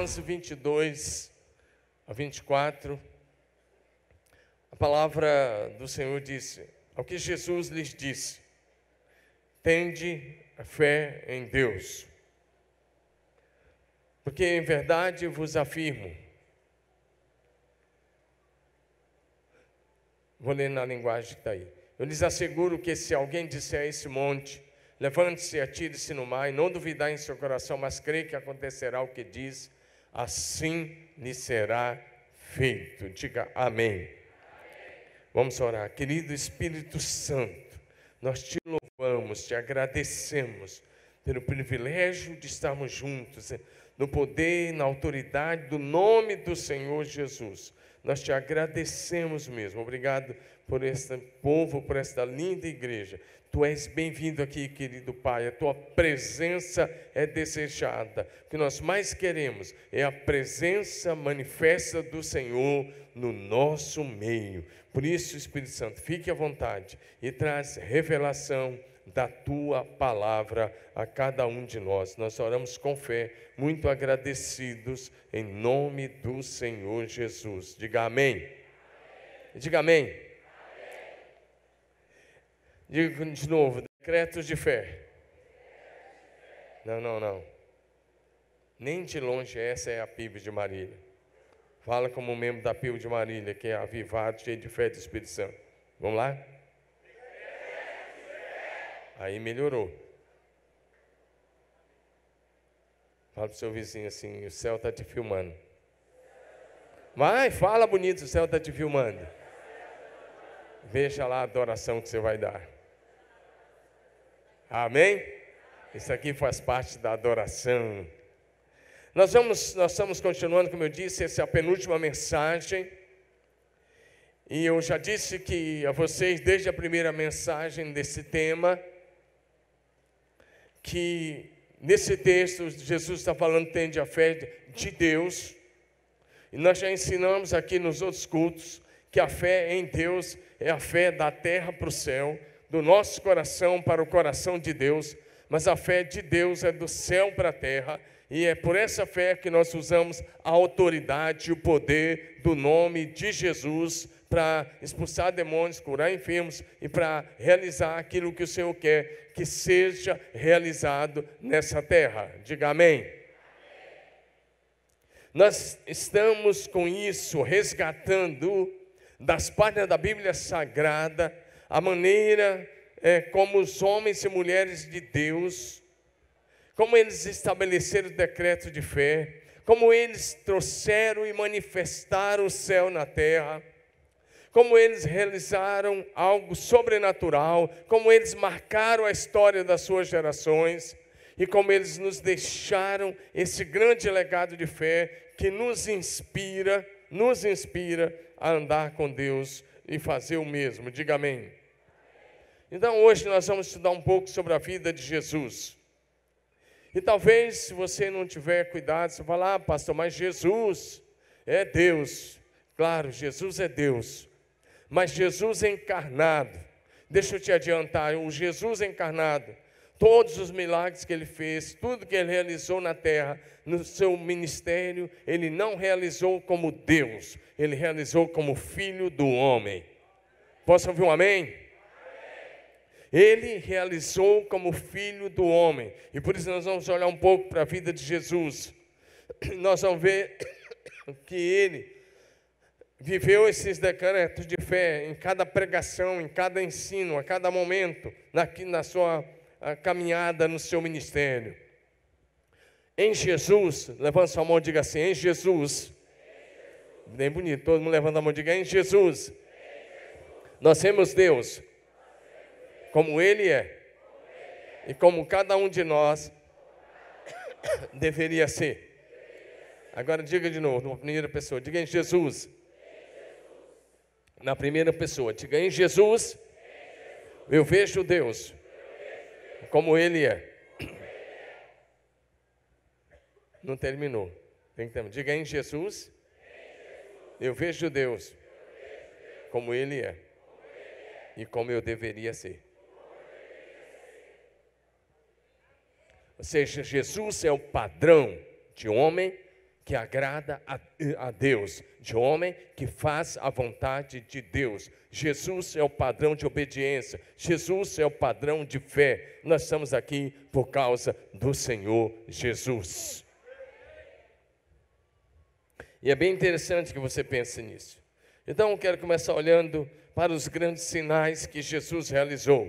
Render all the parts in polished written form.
11, 22 a 24, a palavra do Senhor disse, ao que Jesus lhes disse, tende a fé em Deus, porque em verdade vos afirmo, vou ler na linguagem que está aí, eu lhes asseguro que se alguém disser a esse monte, levante-se e atire-se no mar, e não duvidar em seu coração, mas crer que acontecerá o que diz, assim lhe será feito. Diga amém. Vamos orar. Querido Espírito Santo, nós te louvamos, te agradecemos pelo privilégio de estarmos juntos, no poder e na autoridade do nome do Senhor Jesus. Nós te agradecemos mesmo. Obrigado por este povo, por esta linda igreja. Tu és bem-vindo aqui, querido Pai. A tua presença é desejada. O que nós mais queremos é a presença manifesta do Senhor no nosso meio. Por isso, Espírito Santo, fique à vontade e traz revelação da tua palavra a cada um de nós. Nós oramos com fé, muito agradecidos, em nome do Senhor Jesus. Diga amém. Diga amém. Diga de novo, decretos de fé. Não. Nem de longe essa é a PIB de Marília. Fala como membro da PIB de Marília, que é avivado, cheio de fé do Espírito Santo. Vamos lá? Aí melhorou. Fala para o seu vizinho assim, o céu está te filmando. Vai, fala bonito, o céu está te filmando. Veja lá a adoração que você vai dar. Amém? Isso aqui faz parte da adoração. Nós estamos continuando, como eu disse, essa é a penúltima mensagem. E eu já disse que a vocês, desde a primeira mensagem desse tema, que nesse texto Jesus está falando, tende a fé de Deus. E nós já ensinamos aqui nos outros cultos que a fé em Deus é a fé da terra para o céu, do nosso coração para o coração de Deus, mas a fé de Deus é do céu para a terra, e é por essa fé que nós usamos a autoridade e o poder do nome de Jesus para expulsar demônios, curar enfermos e para realizar aquilo que o Senhor quer que seja realizado nessa terra. Diga amém. Nós estamos com isso resgatando das páginas da Bíblia Sagrada a maneira como os homens e mulheres de Deus, como eles estabeleceram o decreto de fé, como eles trouxeram e manifestaram o céu na terra, como eles realizaram algo sobrenatural, como eles marcaram a história das suas gerações e como eles nos deixaram esse grande legado de fé que nos inspira a andar com Deus e fazer o mesmo. Diga amém. Então hoje nós vamos estudar um pouco sobre a vida de Jesus. E talvez, se você não tiver cuidado, você fala, ah, pastor, mas Jesus é Deus. Claro, Jesus é Deus. Mas Jesus encarnado, deixa eu te adiantar, o Jesus encarnado, todos os milagres que ele fez, tudo que ele realizou na terra, no seu ministério, ele não realizou como Deus, ele realizou como filho do homem. Posso ouvir um amém? Ele realizou como filho do homem. E por isso nós vamos olhar um pouco para a vida de Jesus. Nós vamos ver que ele viveu esses decretos de fé em cada pregação, em cada ensino, a cada momento, na sua caminhada, no seu ministério. Em Jesus, levanta sua mão e diga assim, em Jesus. Bem bonito, todo mundo levanta a mão e diga, em Jesus. Nós temos Deus como Ele é, e como cada um de nós deveria ser. Agora diga de novo, na primeira pessoa, diga em Jesus. Na primeira pessoa, diga em Jesus, eu vejo Deus como Ele é. Não terminou, tem que terminar. Diga em Jesus, eu vejo Deus como Ele é e como eu deveria ser. Ou seja, Jesus é o padrão de homem que agrada a Deus, de homem que faz a vontade de Deus. Jesus é o padrão de obediência, Jesus é o padrão de fé. Nós estamos aqui por causa do Senhor Jesus. E é bem interessante que você pense nisso. Então eu quero começar olhando para os grandes sinais que Jesus realizou.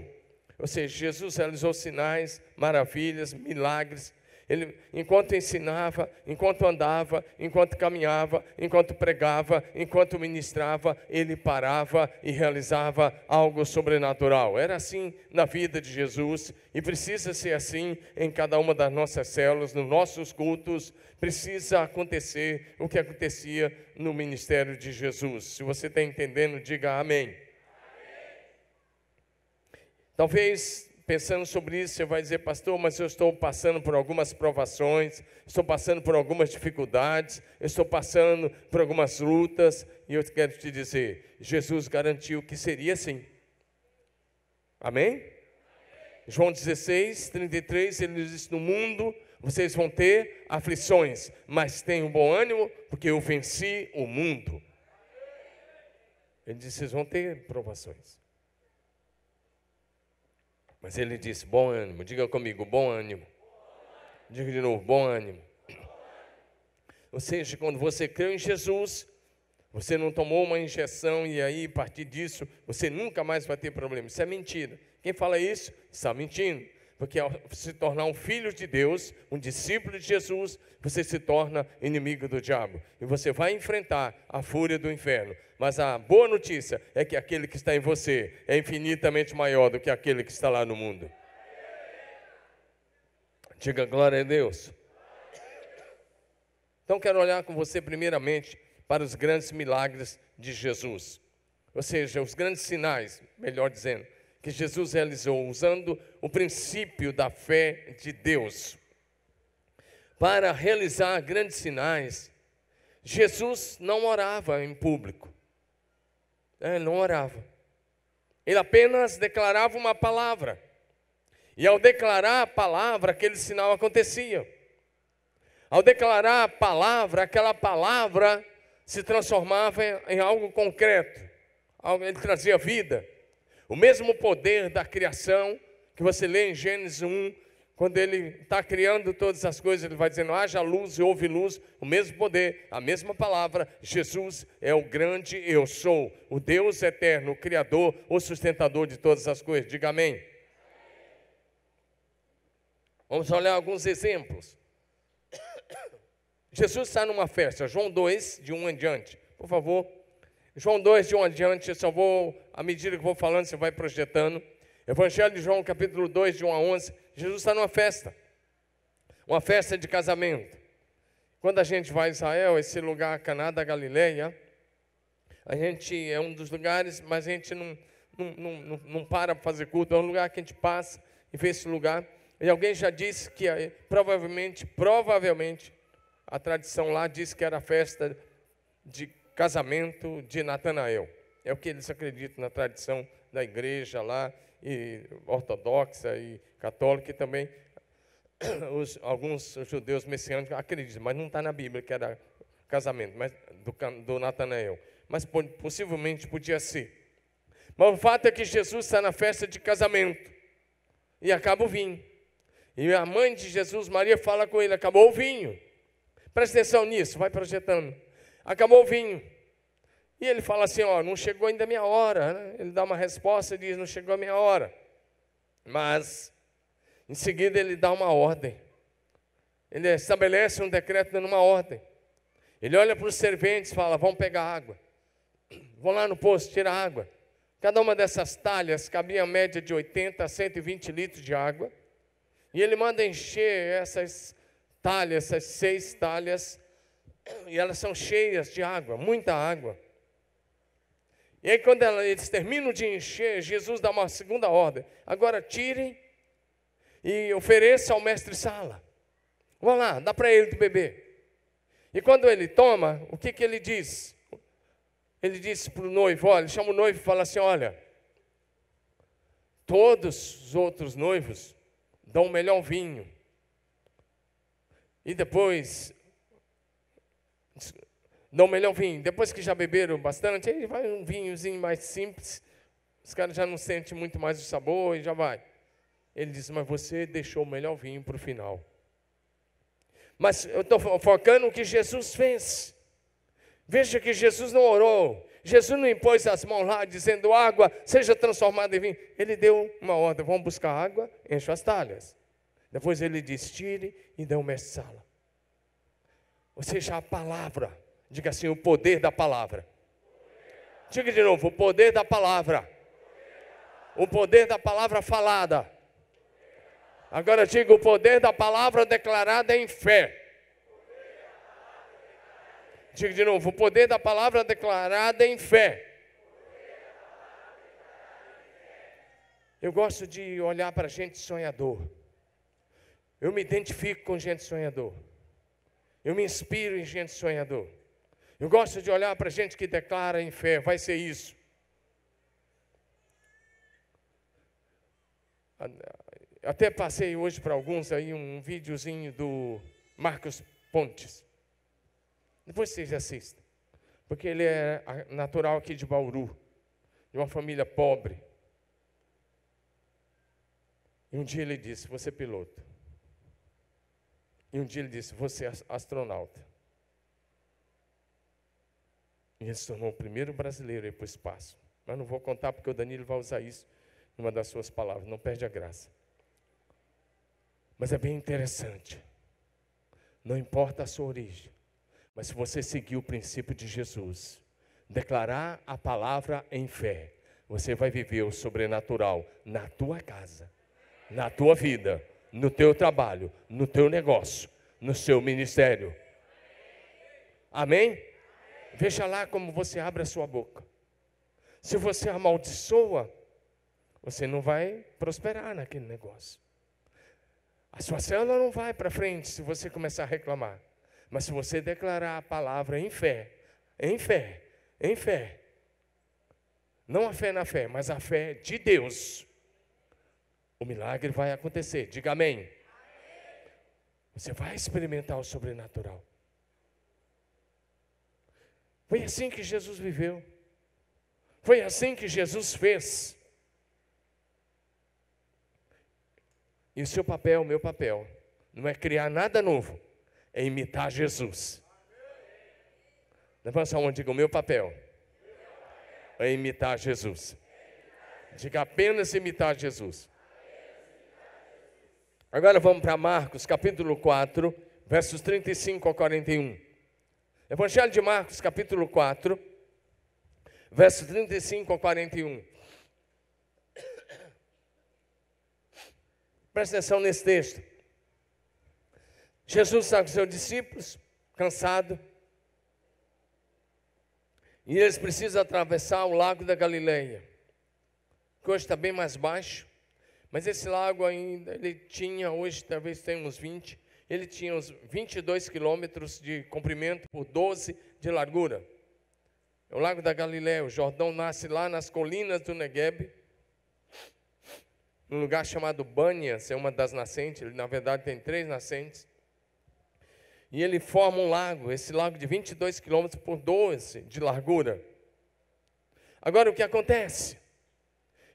Ou seja, Jesus realizou sinais, maravilhas, milagres. Ele, enquanto ensinava, enquanto andava, enquanto caminhava, enquanto pregava, enquanto ministrava, ele parava e realizava algo sobrenatural. Era assim na vida de Jesus e precisa ser assim em cada uma das nossas células, nos nossos cultos. Precisa acontecer o que acontecia no ministério de Jesus. Se você está entendendo, diga amém. Talvez, pensando sobre isso, você vai dizer, pastor, mas eu estou passando por algumas provações, estou passando por algumas dificuldades, estou passando por algumas lutas, e eu quero te dizer, Jesus garantiu que seria assim. Amém? João 16, 33, ele diz, no mundo vocês vão ter aflições, mas tenham bom ânimo, porque eu venci o mundo. Ele disse, vocês vão ter provações. Mas ele disse, bom ânimo, diga comigo, bom ânimo. Diga de novo, bom ânimo. Ou seja, quando você creu em Jesus, você não tomou uma injeção e aí, a partir disso, você nunca mais vai ter problema. Isso é mentira. Quem fala isso, está mentindo. Porque ao se tornar um filho de Deus, um discípulo de Jesus, você se torna inimigo do diabo. E você vai enfrentar a fúria do inferno. Mas a boa notícia é que aquele que está em você é infinitamente maior do que aquele que está lá no mundo. Diga glória a Deus. Então quero olhar com você primeiramente para os grandes milagres de Jesus. Ou seja, os grandes sinais, melhor dizendo, que Jesus realizou usando o princípio da fé de Deus. Para realizar grandes sinais, Jesus não orava em público. Ele não orava. Ele apenas declarava uma palavra. E ao declarar a palavra, aquele sinal acontecia. Ao declarar a palavra, aquela palavra se transformava em algo concreto. Ele trazia vida. O mesmo poder da criação, que você lê em Gênesis 1, quando ele está criando todas as coisas, ele vai dizendo, haja luz e houve luz, o mesmo poder, a mesma palavra. Jesus é o grande eu sou, o Deus eterno, o Criador, o sustentador de todas as coisas. Diga amém. Vamos olhar alguns exemplos. Jesus está numa festa, João 2, de 1 em diante, por favor. João 2, de 1 em diante, eu só vou, à medida que vou falando, você vai projetando. Evangelho de João, capítulo 2, de 1 a 11, Jesus está numa festa de casamento. Quando a gente vai a Israel, esse lugar, Caná da Galileia, a gente é um dos lugares, mas a gente não para fazer culto, é um lugar que a gente passa e vê esse lugar. E alguém já disse que provavelmente, a tradição lá diz que era a festa de casamento de Natanael. É o que eles acreditam na tradição da igreja lá, e ortodoxa e católica, e também alguns judeus messiânicos acreditam, mas não está na Bíblia que era casamento, mas do Natanael. Mas possivelmente podia ser. Mas o fato é que Jesus está na festa de casamento e acaba o vinho. E a mãe de Jesus, Maria, fala com ele, acabou o vinho. Presta atenção nisso, vai projetando. Acabou o vinho. E ele fala assim, ó, não chegou ainda a minha hora, né? Ele dá uma resposta e diz, não chegou a minha hora. Mas, em seguida, ele dá uma ordem. Ele estabelece um decreto dando uma ordem. Ele olha para os serventes e fala, vão pegar água. Vão lá no poço, tirar água. Cada uma dessas talhas cabia a média de 80 a 120 litros de água. E ele manda encher essas talhas, essas 6 talhas, e elas são cheias de água, muita água. E aí quando eles terminam de encher, Jesus dá uma segunda ordem. Agora tirem e ofereçam ao mestre-sala. Vão lá, dá para ele de beber. E quando ele toma, o que ele diz? Ele disse para o noivo, olha, ele chama o noivo e fala assim, olha, todos os outros noivos dão o melhor vinho. E depois Dá o melhor vinho. Depois que já beberam bastante, aí vai um vinhozinho mais simples. Os caras já não sentem muito mais o sabor e já vai. Ele diz, mas você deixou o melhor vinho para o final. Mas eu estou focando no que Jesus fez. Veja que Jesus não orou. Jesus não impôs as mãos lá, dizendo, água seja transformada em vinho. Ele deu uma ordem, vamos buscar água, enche as talhas. Depois ele diz, tire e dê uma sala. Ou seja, a palavra. Diga assim, o poder da palavra. Diga de novo, o poder da palavra. O poder da palavra falada. Agora diga, o poder da palavra declarada em fé. Diga de novo, o poder da palavra declarada em fé. Eu gosto de olhar para gente sonhador. Eu me identifico com gente sonhador. Eu me inspiro em gente sonhador. Eu gosto de olhar para gente que declara em fé, vai ser isso. Até passei hoje para alguns aí um videozinho do Marcos Pontes. Depois vocês assistam. Porque ele é natural aqui de Bauru, de uma família pobre. E um dia ele disse, você é piloto. E um dia ele disse, você é astronauta. E ele se tornou o primeiro brasileiro a ir para o espaço. Mas não vou contar porque o Danilo vai usar isso numa das suas palavras, não perde a graça. Mas é bem interessante. Não importa a sua origem, mas se você seguir o princípio de Jesus, declarar a palavra em fé, você vai viver o sobrenatural na tua casa, na tua vida, no teu trabalho, no teu negócio, no seu ministério. Amém? Veja lá como você abre a sua boca. Se você amaldiçoa, você não vai prosperar naquele negócio. A sua célula não vai para frente se você começar a reclamar. Mas se você declarar a palavra em fé, em fé, em fé, não a fé na fé, mas a fé de Deus, o milagre vai acontecer. Diga amém. Você vai experimentar o sobrenatural. Foi assim que Jesus viveu. Foi assim que Jesus fez. E o seu papel, o meu papel, não é criar nada novo, é imitar Jesus. Levanta a mão e diga, o meu papel é imitar Jesus. Diga apenas imitar Jesus. Agora vamos para Marcos, capítulo 4, versos 35 a 41. Evangelho de Marcos, capítulo 4, versos 35 a 41. Presta atenção nesse texto. Jesus está com seus discípulos, cansado, e eles precisam atravessar o lago da Galileia, que hoje está bem mais baixo, mas esse lago ainda, ele tinha, hoje talvez tenha uns 20, ele tinha uns 22 quilômetros de comprimento por 12 de largura. É o lago da Galileia, o Jordão nasce lá nas colinas do Negueb, num lugar chamado Bânias, é uma das nascentes, ele na verdade tem 3 nascentes, e ele forma um lago, esse lago de 22 quilômetros por 12 de largura. Agora o que acontece?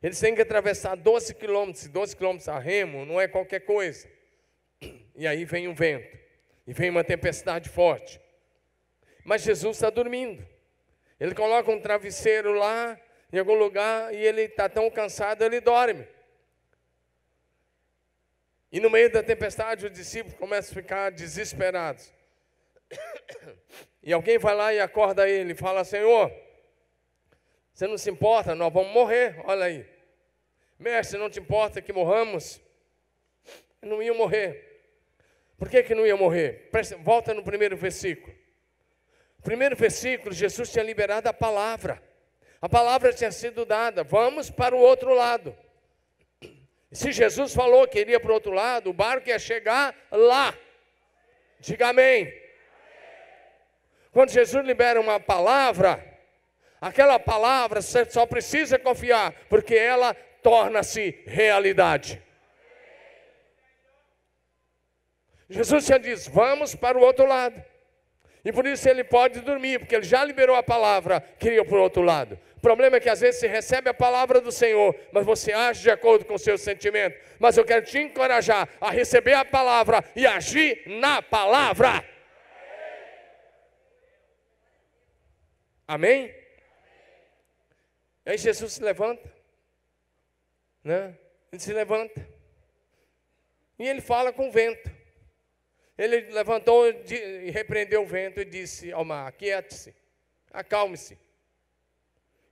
Eles têm que atravessar 12 quilômetros a remo não é qualquer coisa. E aí vem um vento, e vem uma tempestade forte. Mas Jesus está dormindo. Ele coloca um travesseiro lá, em algum lugar, e ele está tão cansado, ele dorme. E no meio da tempestade, os discípulos começam a ficar desesperados. E alguém vai lá e acorda ele e fala, Senhor, você não se importa, nós vamos morrer, olha aí. Mestre, não te importa que morramos? Não iam morrer. Por que não iam morrer? Volta no primeiro versículo. No primeiro versículo, Jesus tinha liberado a palavra. A palavra tinha sido dada, vamos para o outro lado. Se Jesus falou que iria para o outro lado, o barco ia chegar lá. Diga amém. Quando Jesus libera uma palavra, aquela palavra você só precisa confiar, porque ela torna-se realidade. Jesus já diz, vamos para o outro lado. E por isso ele pode dormir, porque ele já liberou a palavra, queria por outro lado. O problema é que às vezes você recebe a palavra do Senhor, mas você age de acordo com o seu sentimento. Mas eu quero te encorajar a receber a palavra e agir na palavra. Amém? Aí Jesus se levanta, né? Ele se levanta e ele fala com o vento. Ele levantou e repreendeu o vento e disse ao mar: aquiete-se, acalme-se.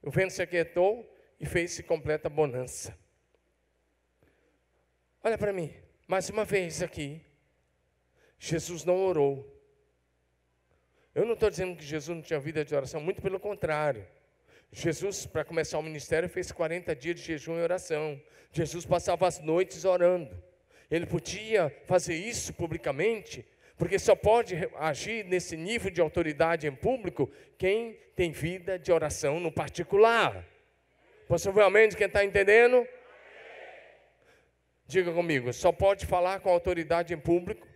O vento se aquietou e fez-se completa bonança. Olha para mim, mais uma vez aqui, Jesus não orou. Eu não estou dizendo que Jesus não tinha vida de oração, muito pelo contrário. Jesus, para começar o ministério, fez 40 dias de jejum e oração. Jesus passava as noites orando. Ele podia fazer isso publicamente, porque só pode agir nesse nível de autoridade em público quem tem vida de oração no particular. Possivelmente, quem está entendendo? Diga comigo, só pode falar com autoridade em público.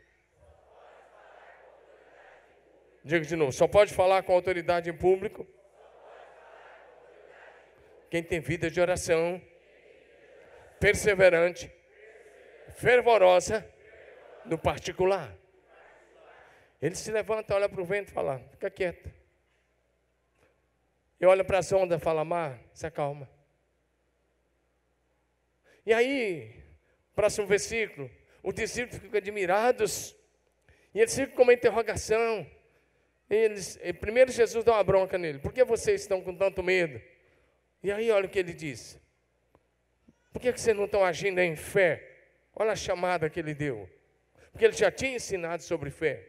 Diga de novo, só pode falar com autoridade em público quem tem vida de oração, perseverante, fervorosa, no particular. Ele se levanta, olha para o vento e fala: fica quieto. E olha para as ondas e fala: mar, se acalma. E aí, próximo versículo, os discípulos ficam admirados, e eles ficam com uma interrogação. Primeiro Jesus dá uma bronca nele: por que vocês estão com tanto medo? E aí olha o que ele diz: por que vocês não estão agindo em fé? Olha a chamada que ele deu, porque ele já tinha ensinado sobre fé.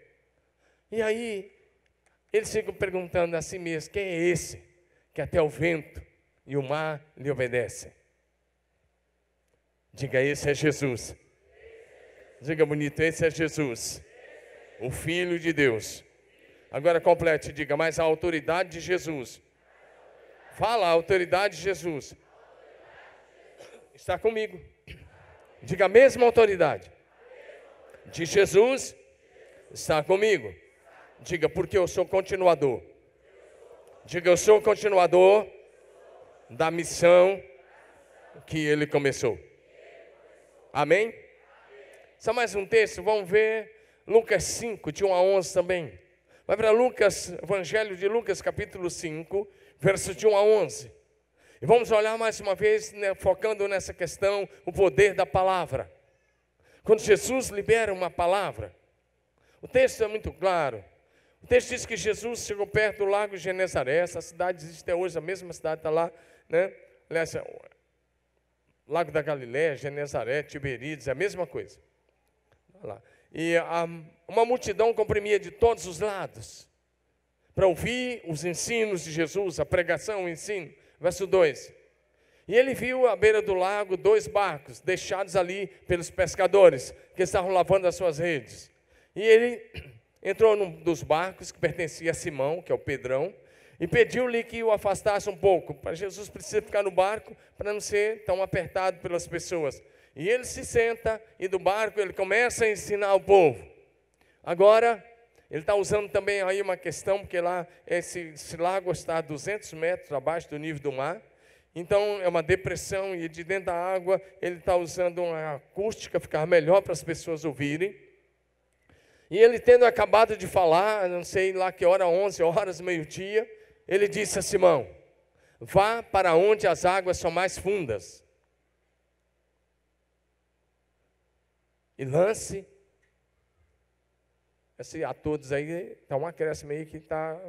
E aí eles ficam perguntando a si mesmos: quem é esse que até o vento e o mar lhe obedecem? Diga: esse é Jesus. Diga bonito: esse é Jesus, o Filho de Deus. Agora complete, diga: mas a autoridade de Jesus. Fala: a autoridade de Jesus está comigo. Diga: a mesma autoridade de Jesus está comigo. Diga: porque eu sou continuador. Diga: eu sou continuador da missão que ele começou. Amém? Só mais um texto, vamos ver Lucas 5, de 1 a 11 também. Vai para Lucas, Evangelho de Lucas, capítulo 5, versos de 1 a 11. E vamos olhar mais uma vez, né, focando nessa questão, o poder da palavra. Quando Jesus libera uma palavra, o texto é muito claro. O texto diz que Jesus chegou perto do lago de Genezaré. Essa cidade existe até hoje, a mesma cidade está lá, né? Aliás, Lago da Galileia, Genezaré, Tiberíades, é a mesma coisa. Lá. E uma multidão comprimia de todos os lados para ouvir os ensinos de Jesus, a pregação, o ensino. Verso 2. E ele viu à beira do lago 2 barcos deixados ali pelos pescadores que estavam lavando as suas redes. E ele entrou num dos barcos que pertencia a Simão, que é o Pedrão, e pediu-lhe que o afastasse um pouco. Para Jesus precisa ficar no barco para não ser tão apertado pelas pessoas. E ele se senta e do barco ele começa a ensinar o povo. Agora, ele está usando também aí uma questão, porque lá esse lago está a 200 metros abaixo do nível do mar. Então é uma depressão e de dentro da água ele está usando uma acústica, ficar melhor para as pessoas ouvirem. E ele tendo acabado de falar, não sei lá que hora, 11 horas, meio-dia, ele disse a Simão: vá para onde as águas são mais fundas e lance. A todos aí, está um acréscimo aí que está,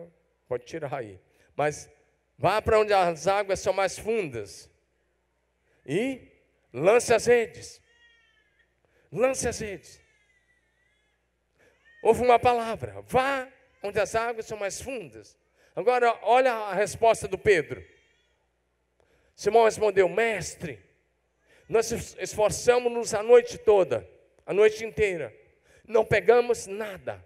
pode tirar aí. Mas vá para onde as águas são mais fundas e lance as redes. Lance as redes. Houve uma palavra: vá onde as águas são mais fundas. Agora, olha a resposta do Pedro. Simão respondeu: mestre, nós esforçamos-nos a noite toda, a noite inteira. Não pegamos nada,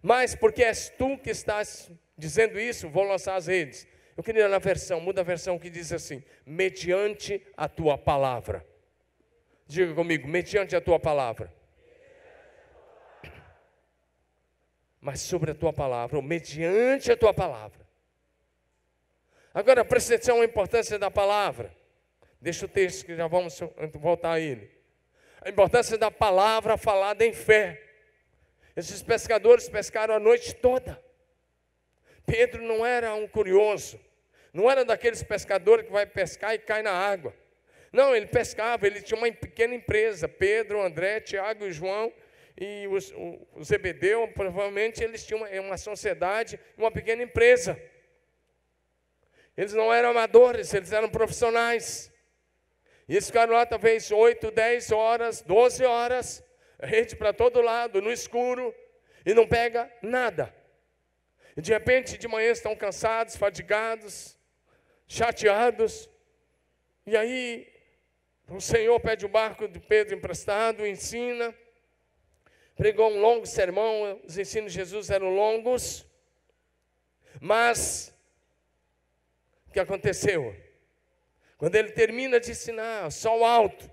mas porque és tu que estás dizendo isso, vou lançar as redes. Eu queria na versão, muda a versão que diz assim: mediante a tua palavra. Diga comigo: mediante a tua palavra. mas sobre a tua palavra, ou mediante a tua palavra. Agora, presta atenção à importância da palavra. Deixa o texto que já vamos voltar a ele. A importância da palavra falada em fé. Esses pescadores pescaram a noite toda. Pedro não era um curioso. Não era daqueles pescadores que vai pescar e cai na água. Não, ele pescava, ele tinha uma pequena empresa. Pedro, André, Tiago e João e o Zebedeu, provavelmente eles tinham uma sociedade, uma pequena empresa. Eles não eram amadores, eles eram profissionais. E eles ficaram lá talvez 8, 10 horas, 12 horas, rede para todo lado, no escuro, e não pega nada. E de repente, de manhã estão cansados, fadigados, chateados. E aí, o Senhor pede o barco de Pedro emprestado, ensina. Pregou um longo sermão, os ensinos de Jesus eram longos. Mas, o que aconteceu? Quando ele termina de ensinar, sol alto,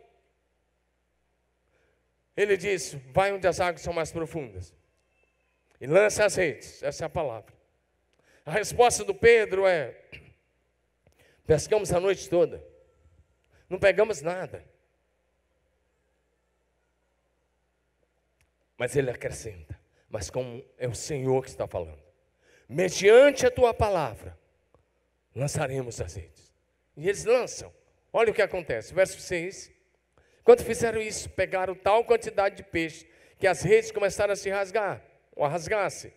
ele diz, vai onde as águas são mais profundas. E lança as redes, essa é a palavra. A resposta do Pedro é, pescamos a noite toda, não pegamos nada. Mas ele acrescenta, mas como é o Senhor que está falando, mediante a tua palavra, lançaremos as redes. E eles lançam. Olha o que acontece, verso 6. Quando fizeram isso, pegaram tal quantidade de peixe, que as redes começaram a se rasgar, ou a rasgar-se.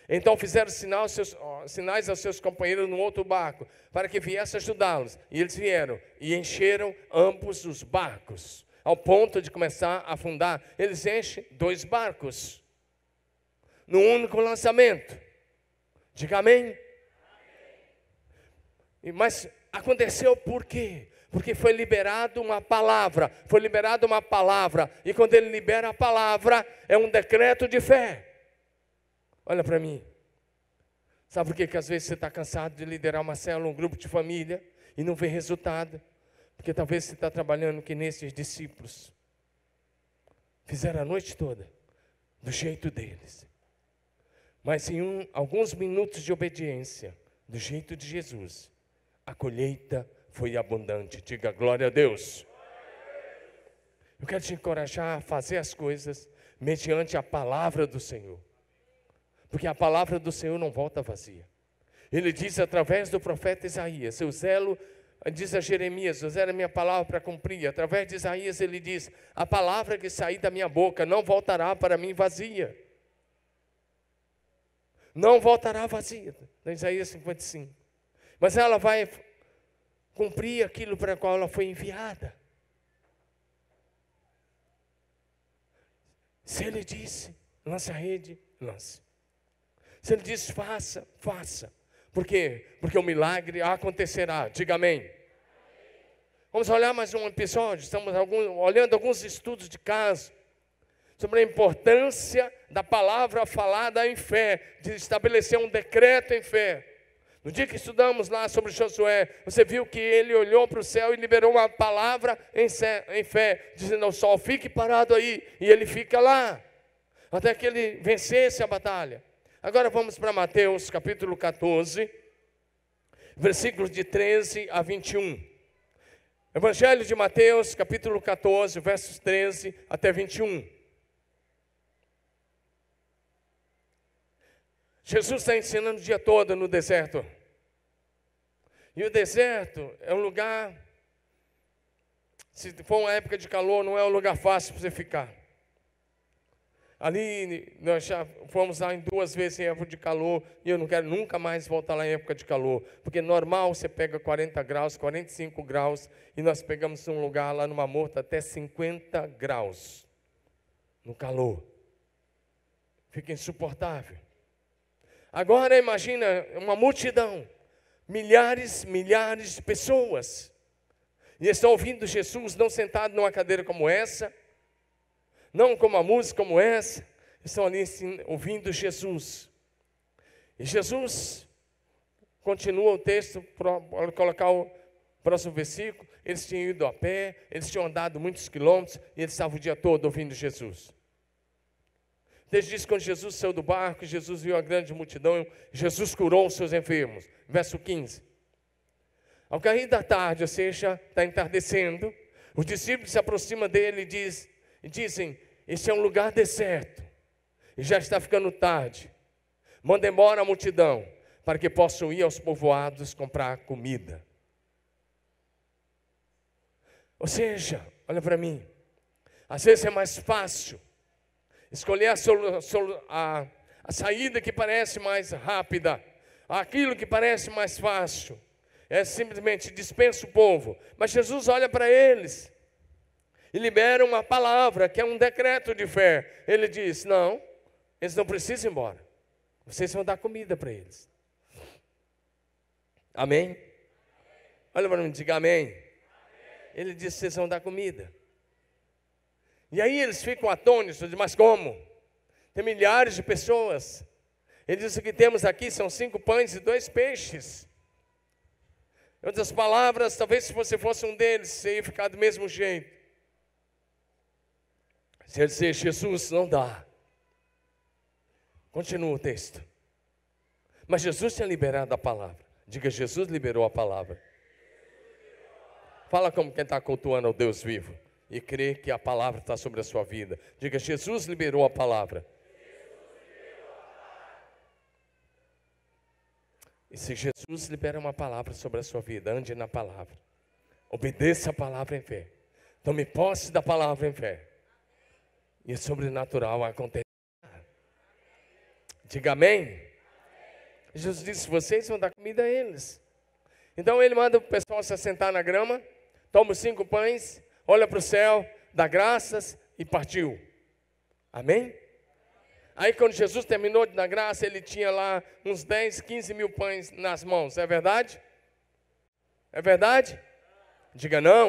Então fizeram sinais aos seus companheiros no outro barco, para que viesse ajudá-los. E eles vieram, e encheram ambos os barcos, ao ponto de começar a afundar. Eles enchem 2 barcos, num único lançamento. Diga amém. Mas aconteceu por quê? Porque foi liberada uma palavra, e quando ele libera a palavra, é um decreto de fé. Olha para mim, sabe por que às vezes você está cansado de liderar uma célula, um grupo de família, e não vê resultado? Porque talvez você está trabalhando que nesses discípulos, fizeram a noite toda, do jeito deles, mas em alguns minutos de obediência, do jeito de Jesus, a colheita foi abundante. Diga glória a Deus. Eu quero te encorajar a fazer as coisas mediante a palavra do Senhor. Porque a palavra do Senhor não volta vazia. Ele diz através do profeta Isaías, eu zelo, diz a Jeremias, eu zelo a minha palavra para cumprir. Através de Isaías ele diz, a palavra que sair da minha boca não voltará para mim vazia. Não voltará vazia. Em Isaías 55. Mas ela vai cumprir aquilo para o qual ela foi enviada. Se ele disse, lance a rede, lance. Se ele disse, faça, faça. Por quê? Porque o milagre acontecerá. Diga amém. Vamos olhar mais um episódio. Estamos olhando alguns estudos de caso sobre a importância da palavra falada em fé, de estabelecer um decreto em fé. No dia que estudamos lá sobre Josué, você viu que ele olhou para o céu e liberou uma palavra em fé, dizendo ao sol, fique parado aí, e ele fica lá, até que ele vencesse a batalha. Agora vamos para Mateus capítulo 14, versículos de 13 a 21. Evangelho de Mateus capítulo 14, versos 13 até 21. Jesus está ensinando o dia todo no deserto. E o deserto é um lugar, se for uma época de calor, não é um lugar fácil para você ficar. Ali, nós já fomos lá em 2 vezes em época de calor, e eu não quero nunca mais voltar lá em época de calor, porque normal você pega 40 graus, 45 graus, e nós pegamos um lugar lá numa morta até 50 graus, no calor. Fica insuportável. Agora imagina uma multidão, milhares de pessoas, e estão ouvindo Jesus, não sentado numa cadeira como essa, não com uma música como essa, estão ali ouvindo Jesus. E Jesus continua o texto, para colocar o próximo versículo, eles tinham ido a pé, eles tinham andado muitos quilômetros, e eles estavam o dia todo ouvindo Jesus. texto diz que quando Jesus saiu do barco, Jesus viu a grande multidão, Jesus curou os seus enfermos. Verso 15. Ao cair da tarde, ou seja, está entardecendo, os discípulos se aproximam dele e dizem, este é um lugar deserto, e já está ficando tarde. Manda embora a multidão, para que possam ir aos povoados comprar comida. Ou seja, olha para mim, às vezes é mais fácil escolher a saída que parece mais rápida, aquilo que parece mais fácil, é simplesmente dispensa o povo. Mas Jesus olha para eles e libera uma palavra, que é um decreto de fé. Ele diz, não, eles não precisam ir embora, vocês vão dar comida para eles. Amém? Olha para mim, diga amém. Ele diz, vocês vão dar comida. E aí eles ficam atônitos, mas como? Tem milhares de pessoas. Ele diz, o que temos aqui são 5 pães e 2 peixes. Em outras palavras, talvez se você fosse um deles, você ia ficar do mesmo jeito. Se ele dizer, Jesus, não dá. Continua o texto. Mas Jesus tinha liberado a palavra. Diga, Jesus liberou a palavra. Fala como quem está cultuando ao Deus vivo e crê que a palavra está sobre a sua vida. Diga, Jesus liberou a palavra. E se Jesus libera uma palavra sobre a sua vida, ande na palavra. Obedeça a palavra em fé. Tome posse da palavra em fé. E o sobrenatural acontecerá. Diga amém. Jesus disse, vocês vão dar comida a eles. Então ele manda o pessoal se assentar na grama, toma os 5 pães, olha para o céu, dá graças e partiu. Amém? Aí quando Jesus terminou de dar graça, ele tinha lá uns 10, 15 mil pães nas mãos. É verdade? É verdade? Diga não.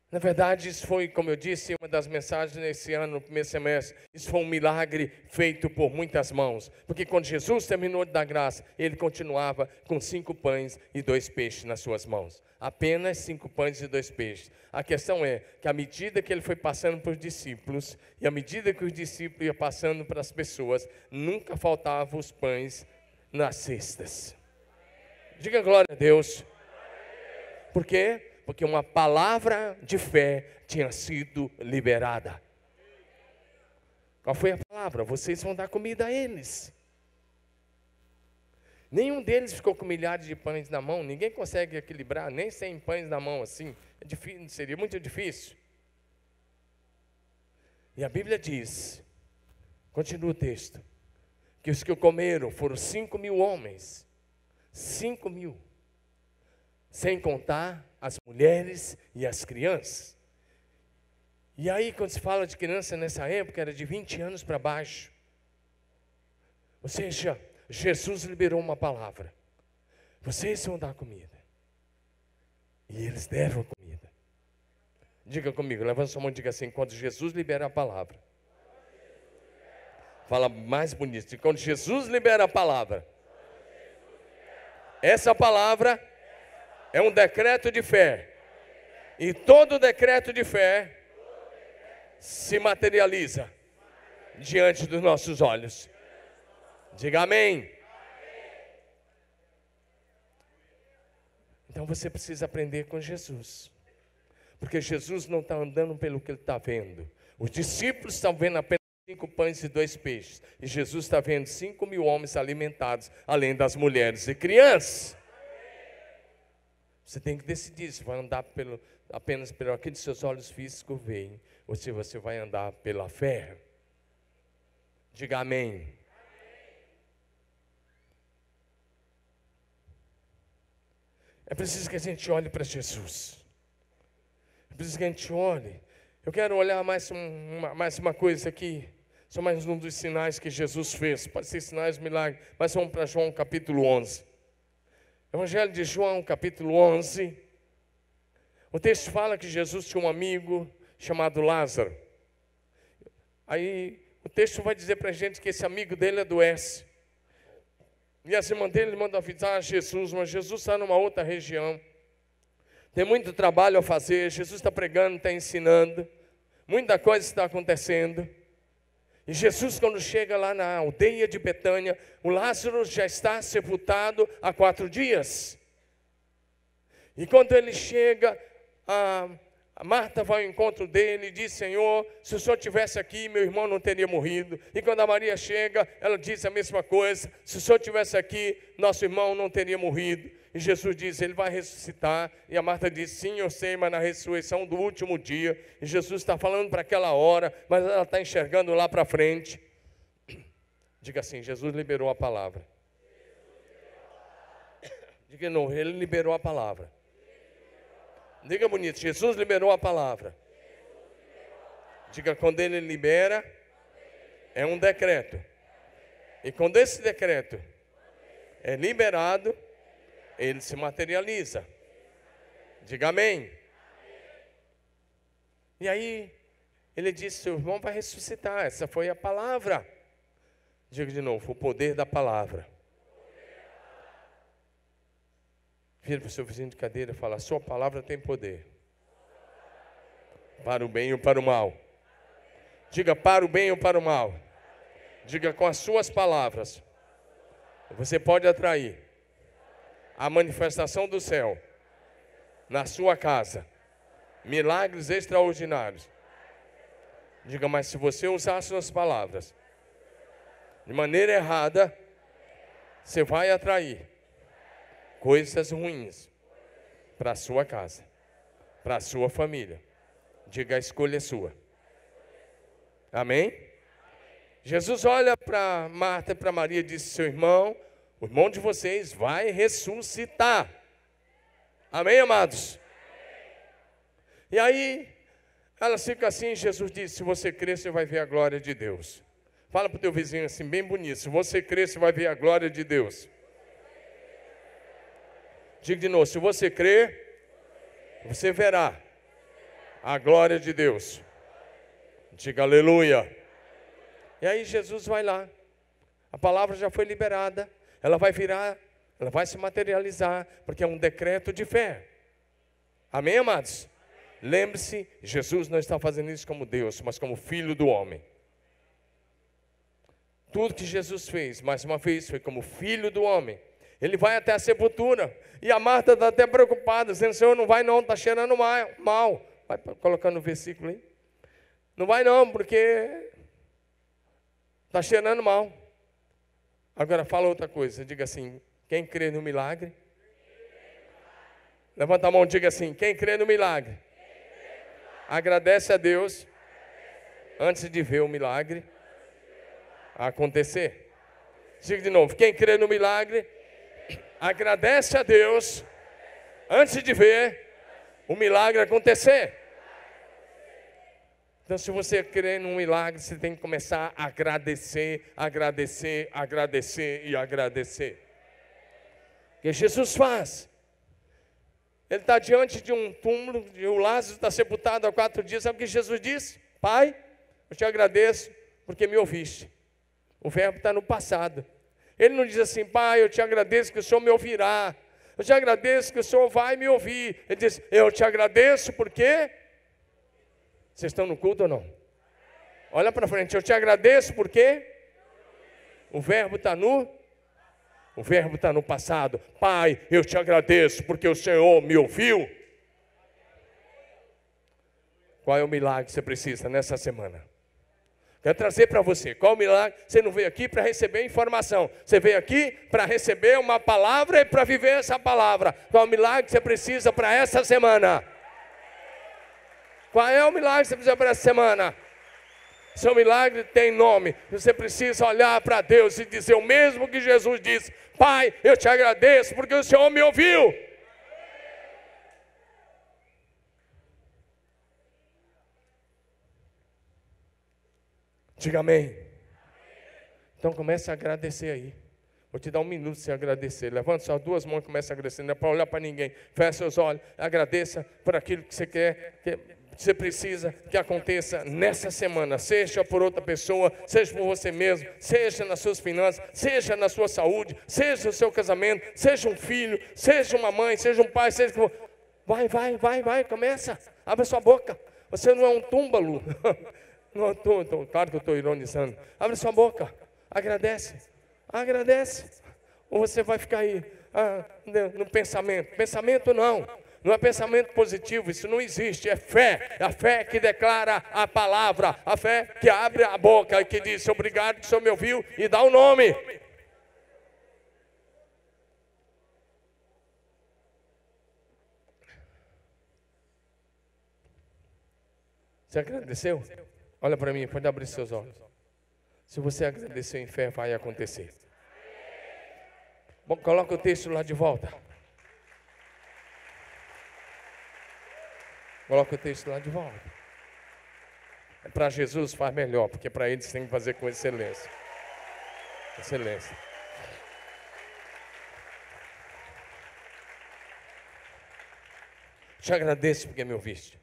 Na verdade, isso foi, como eu disse, uma das mensagens nesse ano, no primeiro semestre. Isso foi um milagre feito por muitas mãos. Porque quando Jesus terminou de dar graça, ele continuava com 5 pães e 2 peixes nas suas mãos. Apenas 5 pães e 2 peixes. A questão é que à medida que ele foi passando para os discípulos, e à medida que os discípulos iam passando para as pessoas, nunca faltavam os pães nas cestas. Diga glória a Deus. Por quê? Porque uma palavra de fé tinha sido liberada. Qual foi a palavra? Vocês vão dar comida a eles. Nenhum deles ficou com milhares de pães na mão. Ninguém consegue equilibrar, nem 100 pães na mão assim. É difícil, seria muito difícil. E a Bíblia diz, continua o texto, que os que comeram foram 5 mil homens. 5 mil. Sem contar as mulheres e as crianças. E aí, quando se fala de criança nessa época, era de 20 anos para baixo. Ou seja, Jesus liberou uma palavra. Vocês vão dar comida. E eles deram comida. Diga comigo, levanta sua mão e diga assim, quando Jesus libera a palavra. Fala mais bonito. Quando Jesus libera a palavra. Essa palavra é um decreto de fé. E todo decreto de fé se materializa diante dos nossos olhos. Diga amém. Então você precisa aprender com Jesus. Porque Jesus não está andando pelo que ele está vendo. Os discípulos estão vendo apenas 5 pães e 2 peixes. E Jesus está vendo 5 mil homens alimentados, além das mulheres e crianças. Você tem que decidir se vai andar apenas pelo aquilo que seus olhos físicos veem, ou se você vai andar pela fé. Diga amém. É preciso que a gente olhe para Jesus. É preciso que a gente olhe. Eu quero olhar mais uma coisa aqui. Só mais um dos sinais que Jesus fez. Pode ser sinais, milagres. Mas vamos para João capítulo 11. Evangelho de João, capítulo 11, o texto fala que Jesus tinha um amigo chamado Lázaro. Aí o texto vai dizer para a gente que esse amigo dele adoece. E as irmãs dele mandam avisar Jesus, mas Jesus está numa outra região. Tem muito trabalho a fazer, Jesus está pregando, está ensinando. Muita coisa está acontecendo. E Jesus, quando chega lá na aldeia de Betânia, o Lázaro já está sepultado há 4 dias. E quando ele chega, a Marta vai ao encontro dele e diz: Senhor, se o Senhor estivesse aqui, meu irmão não teria morrido. E quando a Maria chega, ela diz a mesma coisa: se o Senhor estivesse aqui, nosso irmão não teria morrido. E Jesus diz: ele vai ressuscitar. E a Marta diz: sim, eu sei, mas na ressurreição do último dia. E Jesus está falando para aquela hora, mas ela está enxergando lá para frente. Diga assim: Jesus liberou a palavra. Diga não, ele liberou a palavra. Diga bonito: Jesus liberou a palavra. Diga: quando ele libera, é um decreto. E quando esse decreto é liberado, ele se materializa. Diga amém. E aí, ele disse: seu irmão vai ressuscitar. Essa foi a palavra. Diga de novo: o poder da palavra. Vira para o seu vizinho de cadeira e fala: a sua palavra tem poder. Para o bem ou para o mal. Diga: para o bem ou para o mal. Diga: com as suas palavras, você pode atrair a manifestação do céu na sua casa. Milagres extraordinários. Diga: mas se você usar as suas palavras de maneira errada, você vai atrair coisas ruins para a sua casa, para a sua família. Diga: a escolha é sua. Amém? Jesus olha para Marta e para Maria e diz: seu irmão, o irmão de vocês vai ressuscitar. Amém, amados? E aí, ela fica assim, Jesus diz: se você crer, você vai ver a glória de Deus. Fala para o teu vizinho assim, bem bonito: se você crer, você vai ver a glória de Deus. Diga de novo: se você crer, você verá a glória de Deus. Diga aleluia. E aí Jesus vai lá. A palavra já foi liberada. Ela vai virar, ela vai se materializar, porque é um decreto de fé. Amém, amados? Lembre-se, Jesus não está fazendo isso como Deus, mas como Filho do homem. Tudo que Jesus fez, mais uma vez, foi como Filho do homem. Ele vai até a sepultura. E a Marta está até preocupada, dizendo: Senhor, não vai não, está cheirando mal. Vai colocando o versículo aí. Não vai não, porque está cheirando mal. Agora fala outra coisa, diga assim: quem crê no milagre? Levanta a mão e diga assim: quem crê no milagre? Agradece a Deus antes de ver o milagre acontecer. Diga de novo: quem crê no milagre, agradece a Deus antes de ver o milagre acontecer. Então, se você crê num milagre, você tem que começar a agradecer, agradecer, agradecer e agradecer. O que Jesus faz? Ele está diante de um túmulo, e o Lázaro está sepultado há 4 dias. Sabe o que Jesus disse? Pai, eu te agradeço porque me ouviste. O verbo está no passado. Ele não diz assim: Pai, eu te agradeço que o Senhor me ouvirá. Eu te agradeço que o Senhor vai me ouvir. Ele diz: eu te agradeço porque... Vocês estão no culto ou não? Olha para frente. Eu te agradeço porque... O verbo está no... O verbo está no passado. Pai, eu te agradeço porque o Senhor me ouviu. Qual é o milagre que você precisa nessa semana? Quero trazer para você. Qual o milagre? Você não veio aqui para receber informação. Você veio aqui para receber uma palavra e para viver essa palavra. Qual é o milagre que você precisa para essa semana? Qual é o milagre que você precisa para essa semana? Seu milagre tem nome. Você precisa olhar para Deus e dizer o mesmo que Jesus disse: Pai, eu te agradeço porque o Senhor me ouviu. Diga amém. Então comece a agradecer aí. Vou te dar 1 minuto para você agradecer. Levante suas 2 mãos e comece a agradecer. Não é para olhar para ninguém. Feche seus olhos. Agradeça por aquilo que você quer, que você precisa que aconteça nessa semana. Seja por outra pessoa, seja por você mesmo, seja nas suas finanças, seja na sua saúde, seja no seu casamento, seja um filho, seja uma mãe, seja um pai, seja... Vai, começa. Abre a sua boca. Você não é um túmbalo. Não, claro que eu estou ironizando. Abre sua boca, agradece, agradece. Ou você vai ficar aí no pensamento. Pensamento não é pensamento positivo, isso não existe, é fé. É a fé que declara a palavra, a fé que abre a boca e que diz: obrigado que o Senhor me ouviu, e dá o nome. Você agradeceu? Olha para mim, pode abrir seus olhos. Se você agradecer em fé, vai acontecer. Bom, coloca o texto lá de volta. Coloca o texto lá de volta. Para Jesus faz melhor, porque para eles tem que fazer com excelência. Excelência. Te agradeço porque me ouviste.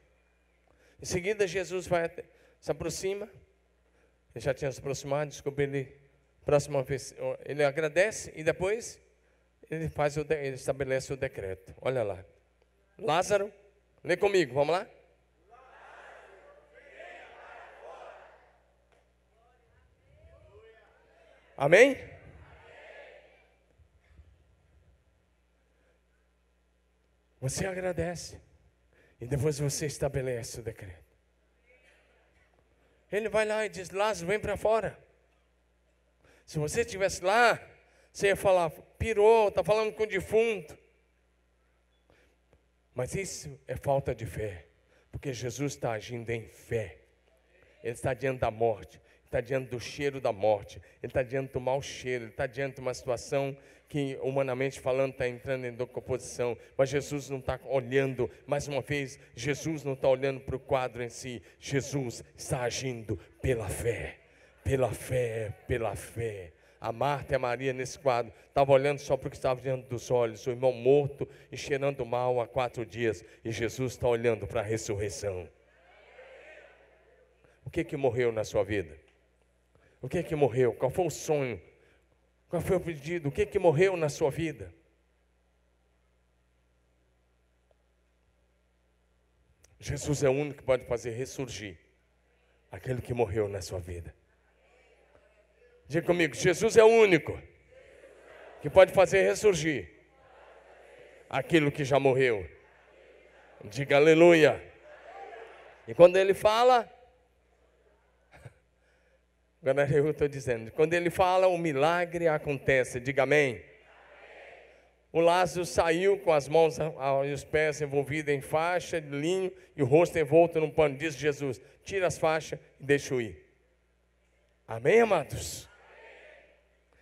Em seguida, Jesus se aproxima. Ele já tinha se aproximado, desculpa, próxima vez, ele agradece e depois ele estabelece o decreto. Olha lá. Lázaro, lê comigo, vamos lá? Amém? Você agradece e depois você estabelece o decreto. Ele vai lá e diz: Lázaro, vem para fora. Se você estivesse lá, você ia falar: pirou, está falando com o defunto. Mas isso é falta de fé, porque Jesus está agindo em fé. Ele está diante da morte, está diante do cheiro da morte, ele está diante do mau cheiro, ele está diante de uma situação que, humanamente falando, está entrando em decomposição. Mas Jesus não está olhando, mais uma vez, Jesus não está olhando para o quadro em si. Jesus está agindo pela fé, pela fé, pela fé. A Marta e a Maria nesse quadro estavam olhando só para o que estava diante dos olhos, o irmão morto e cheirando mal há 4 dias. E Jesus está olhando para a ressurreição. O que morreu na sua vida? O que morreu? Qual foi o sonho? Qual foi o pedido? O que morreu na sua vida? Jesus é o único que pode fazer ressurgir aquele que morreu na sua vida. Diga comigo: Jesus é o único que pode fazer ressurgir aquilo que já morreu. Diga aleluia. E quando ele fala, agora eu estou dizendo, quando ele fala, o milagre acontece. Diga amém. O Lázaro saiu com as mãos e os pés envolvidos em faixa de linho e o rosto envolto num pano. Diz Jesus: tira as faixas e deixa-o ir. Amém, amados?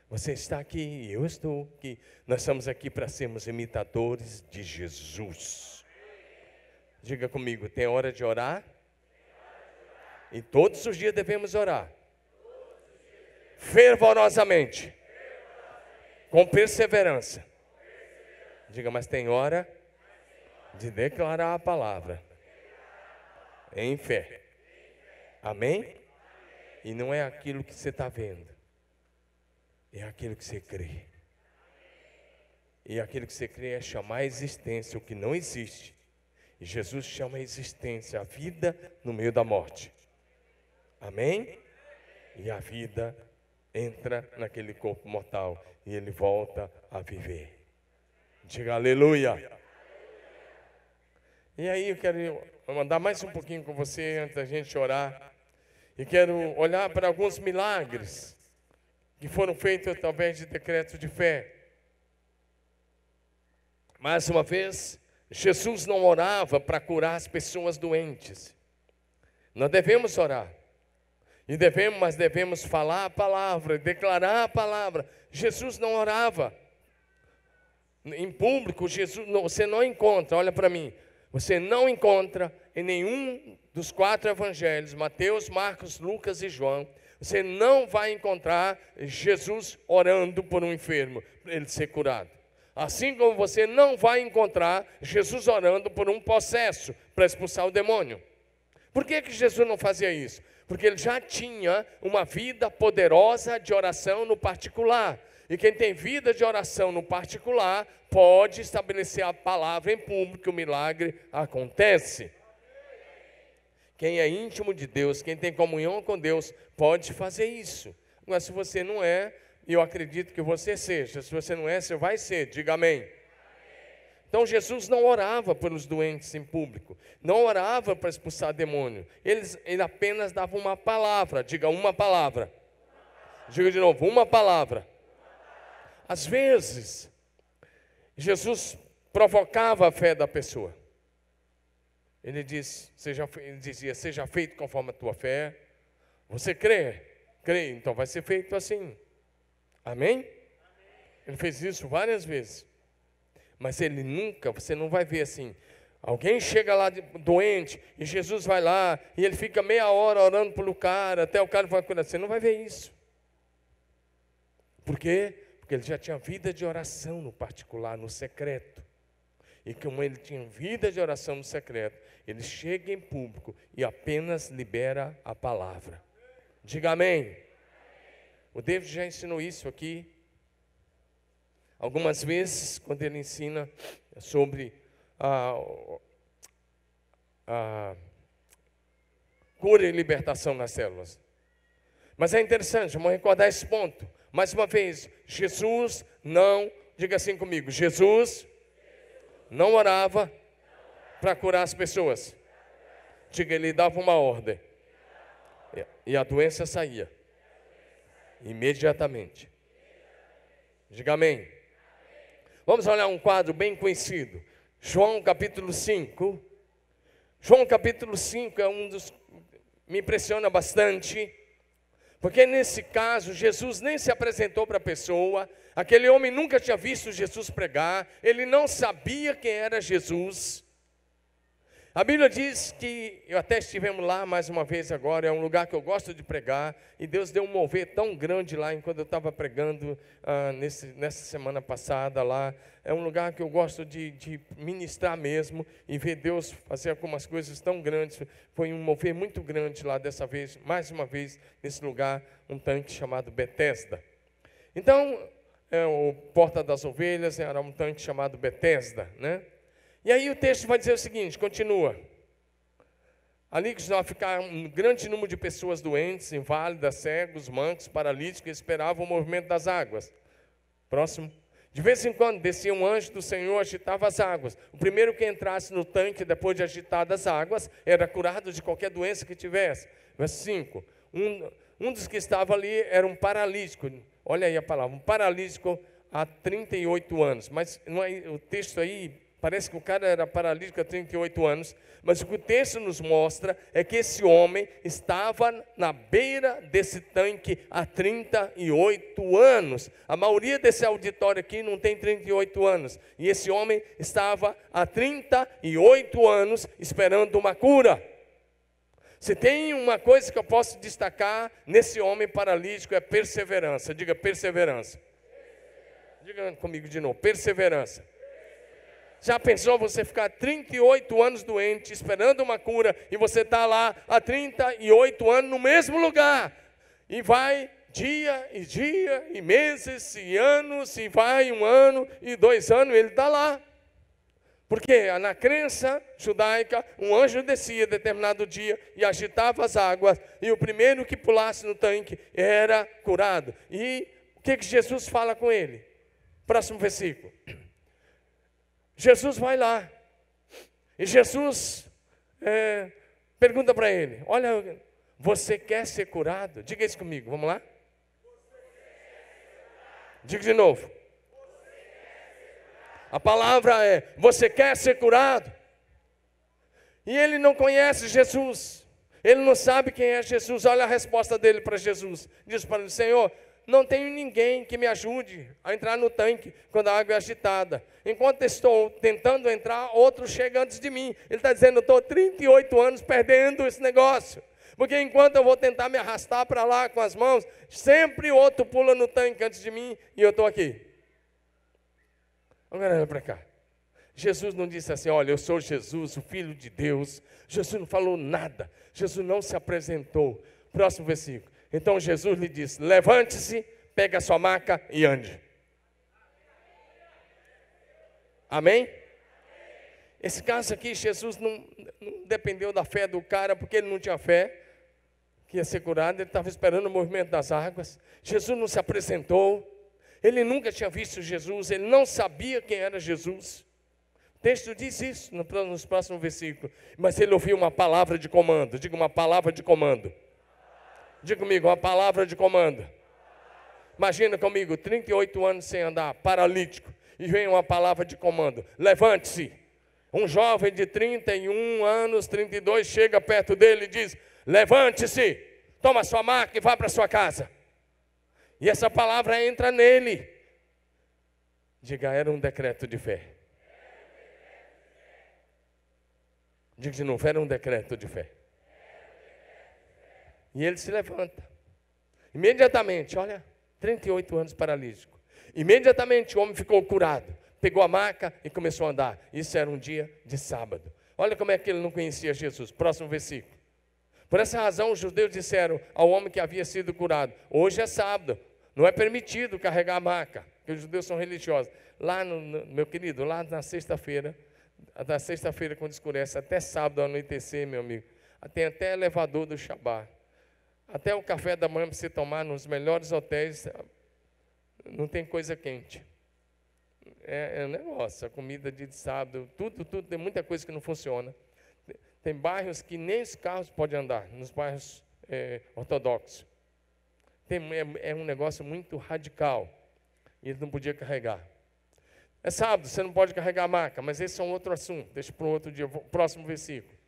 Você está aqui, eu estou aqui. Nós estamos aqui para sermos imitadores de Jesus. Diga comigo: tem hora de orar? E todos os dias devemos orar. Fervorosamente. Com perseverança. Diga: mas tem hora de declarar a palavra. Em fé. Amém? E não é aquilo que você está vendo. É aquilo que você crê. E aquilo que você crê é chamar a existência o que não existe. E Jesus chama a existência a vida no meio da morte. Amém? E a vida entra naquele corpo mortal e ele volta a viver. Diga aleluia. E aí eu quero mandar mais um pouquinho com você antes da gente orar. E quero olhar para alguns milagres que foram feitos através de decretos de fé. Mais uma vez, Jesus não orava para curar as pessoas doentes. Nós devemos orar. Mas devemos falar a palavra, declarar a palavra. Jesus não orava em público. Você não encontra, olha para mim, você não encontra em nenhum dos 4 evangelhos, Mateus, Marcos, Lucas e João, você não vai encontrar Jesus orando por um enfermo, para ele ser curado. Assim como você não vai encontrar Jesus orando por um possesso, para expulsar o demônio. Por que Jesus não fazia isso? Porque ele já tinha uma vida poderosa de oração no particular. E quem tem vida de oração no particular, pode estabelecer a palavra em público, o milagre acontece. Quem é íntimo de Deus, quem tem comunhão com Deus, pode fazer isso. Agora, se você não é, eu acredito que você seja. Se você não é, você vai ser. Diga amém. Então, Jesus não orava pelos doentes em público. Não orava para expulsar demônio. Ele apenas dava uma palavra. Diga uma palavra. Diga de novo, uma palavra. Às vezes, Jesus provocava a fé da pessoa. Ele dizia, seja feito conforme a tua fé. Você crê? Crê, então vai ser feito assim. Amém? Ele fez isso várias vezes. Mas ele nunca, você não vai ver assim. Alguém chega lá doente e Jesus vai lá e ele fica meia hora orando pelo cara, até o cara vai curar. Você não vai ver isso. Por quê? Porque ele já tinha vida de oração no particular, no secreto. E como ele tinha vida de oração no secreto, ele chega em público e apenas libera a palavra. Diga amém. O David já ensinou isso aqui algumas vezes, quando ele ensina sobre a cura e libertação nas células. Mas é interessante, vamos recordar esse ponto. Mais uma vez, Jesus não, diga assim comigo, Jesus não orava para curar as pessoas. Diga, ele dava uma ordem. E a doença saía. Imediatamente. Diga amém. Vamos olhar um quadro bem conhecido. João capítulo 5. João capítulo 5 é um dos... me impressiona bastante. Porque nesse caso, Jesus nem se apresentou para a pessoa. Aquele homem nunca tinha visto Jesus pregar. Ele não sabia quem era Jesus. A Bíblia diz que, eu até estivemos lá mais uma vez agora, é um lugar que eu gosto de pregar, e Deus deu um mover tão grande lá, enquanto eu estava pregando nessa semana passada lá. É um lugar que eu gosto de ministrar mesmo, e ver Deus fazer algumas coisas tão grandes. Foi um mover muito grande lá dessa vez, mais uma vez, nesse lugar, um tanque chamado Betesda. Então, o Porta das Ovelhas era um tanque chamado Betesda, né? E aí o texto vai dizer o seguinte, continua. Ali costumava ficar um grande número de pessoas doentes, inválidas, cegos, mancos, paralíticos, que esperavam o movimento das águas. Próximo. De vez em quando descia um anjo do Senhor, agitava as águas. O primeiro que entrasse no tanque, depois de agitadas as águas, era curado de qualquer doença que tivesse. Verso 5. Um dos que estava ali era um paralítico. Olha aí a palavra, um paralítico há 38 anos. Mas não é, o texto aí... Parece que o cara era paralítico há 38 anos, mas o que o texto nos mostra é que esse homem estava na beira desse tanque há 38 anos. A maioria desse auditório aqui não tem 38 anos. E esse homem estava há 38 anos esperando uma cura. Se tem uma coisa que eu posso destacar nesse homem paralítico é perseverança. Diga perseverança. Diga comigo de novo, perseverança. Já pensou você ficar 38 anos doente, esperando uma cura, e você está lá há 38 anos no mesmo lugar, e vai dia, e meses, e anos, e vai 1 ano, e 2 anos, ele está lá. Porque na crença judaica, um anjo descia determinado dia e agitava as águas, e o primeiro que pulasse no tanque era curado. E o que Jesus fala com ele? Próximo versículo. Jesus vai lá, e Jesus pergunta para ele, olha, você quer ser curado? Diga isso comigo, vamos lá? Diga de novo. A palavra é, você quer ser curado? E ele não conhece Jesus, ele não sabe quem é Jesus. Olha a resposta dele para Jesus, diz para ele, Senhor, não tenho ninguém que me ajude a entrar no tanque quando a água é agitada. Enquanto estou tentando entrar, outro chega antes de mim. Ele está dizendo, eu estou 38 anos perdendo esse negócio. Porque enquanto eu vou tentar me arrastar para lá com as mãos, sempre outro pula no tanque antes de mim e eu estou aqui. Agora olha para cá. Jesus não disse assim, olha, eu sou Jesus, o Filho de Deus. Jesus não falou nada. Jesus não se apresentou. Próximo versículo. Então Jesus lhe disse, levante-se, pegue a sua maca e ande. Amém? Esse caso aqui, Jesus não dependeu da fé do cara, porque ele não tinha fé que ia ser curado, ele estava esperando o movimento das águas. Jesus não se apresentou, ele nunca tinha visto Jesus, ele não sabia quem era Jesus. O texto diz isso nos próximos versículos. Mas ele ouviu uma palavra de comando. Diga uma palavra de comando. Diga comigo, uma palavra de comando. Imagina comigo, 38 anos sem andar, paralítico, e vem uma palavra de comando: levante-se. Um jovem de 31 anos, 32, chega perto dele e diz: levante-se, toma sua maca e vá para sua casa. E essa palavra entra nele. Diga, era um decreto de fé. Diga de novo, era um decreto de fé. E ele se levanta. Imediatamente, olha, 38 anos paralítico. Imediatamente o homem ficou curado. Pegou a maca e começou a andar. Isso era um dia de sábado. Olha como é que ele não conhecia Jesus. Próximo versículo. Por essa razão, os judeus disseram ao homem que havia sido curado: hoje é sábado, não é permitido carregar a maca, porque os judeus são religiosos. Lá, meu querido, lá na sexta-feira, da sexta-feira quando escurece, até sábado ao anoitecer, meu amigo, tem até elevador do Shabá. Até o café da manhã para você tomar nos melhores hotéis, não tem coisa quente. É um negócio, a comida de sábado, tudo, tem muita coisa que não funciona. Tem bairros que nem os carros podem andar, nos bairros ortodoxos. É um negócio muito radical, e ele não podia carregar. É sábado, você não pode carregar a maca, mas esse é um outro assunto, deixa para um outro dia, próximo versículo.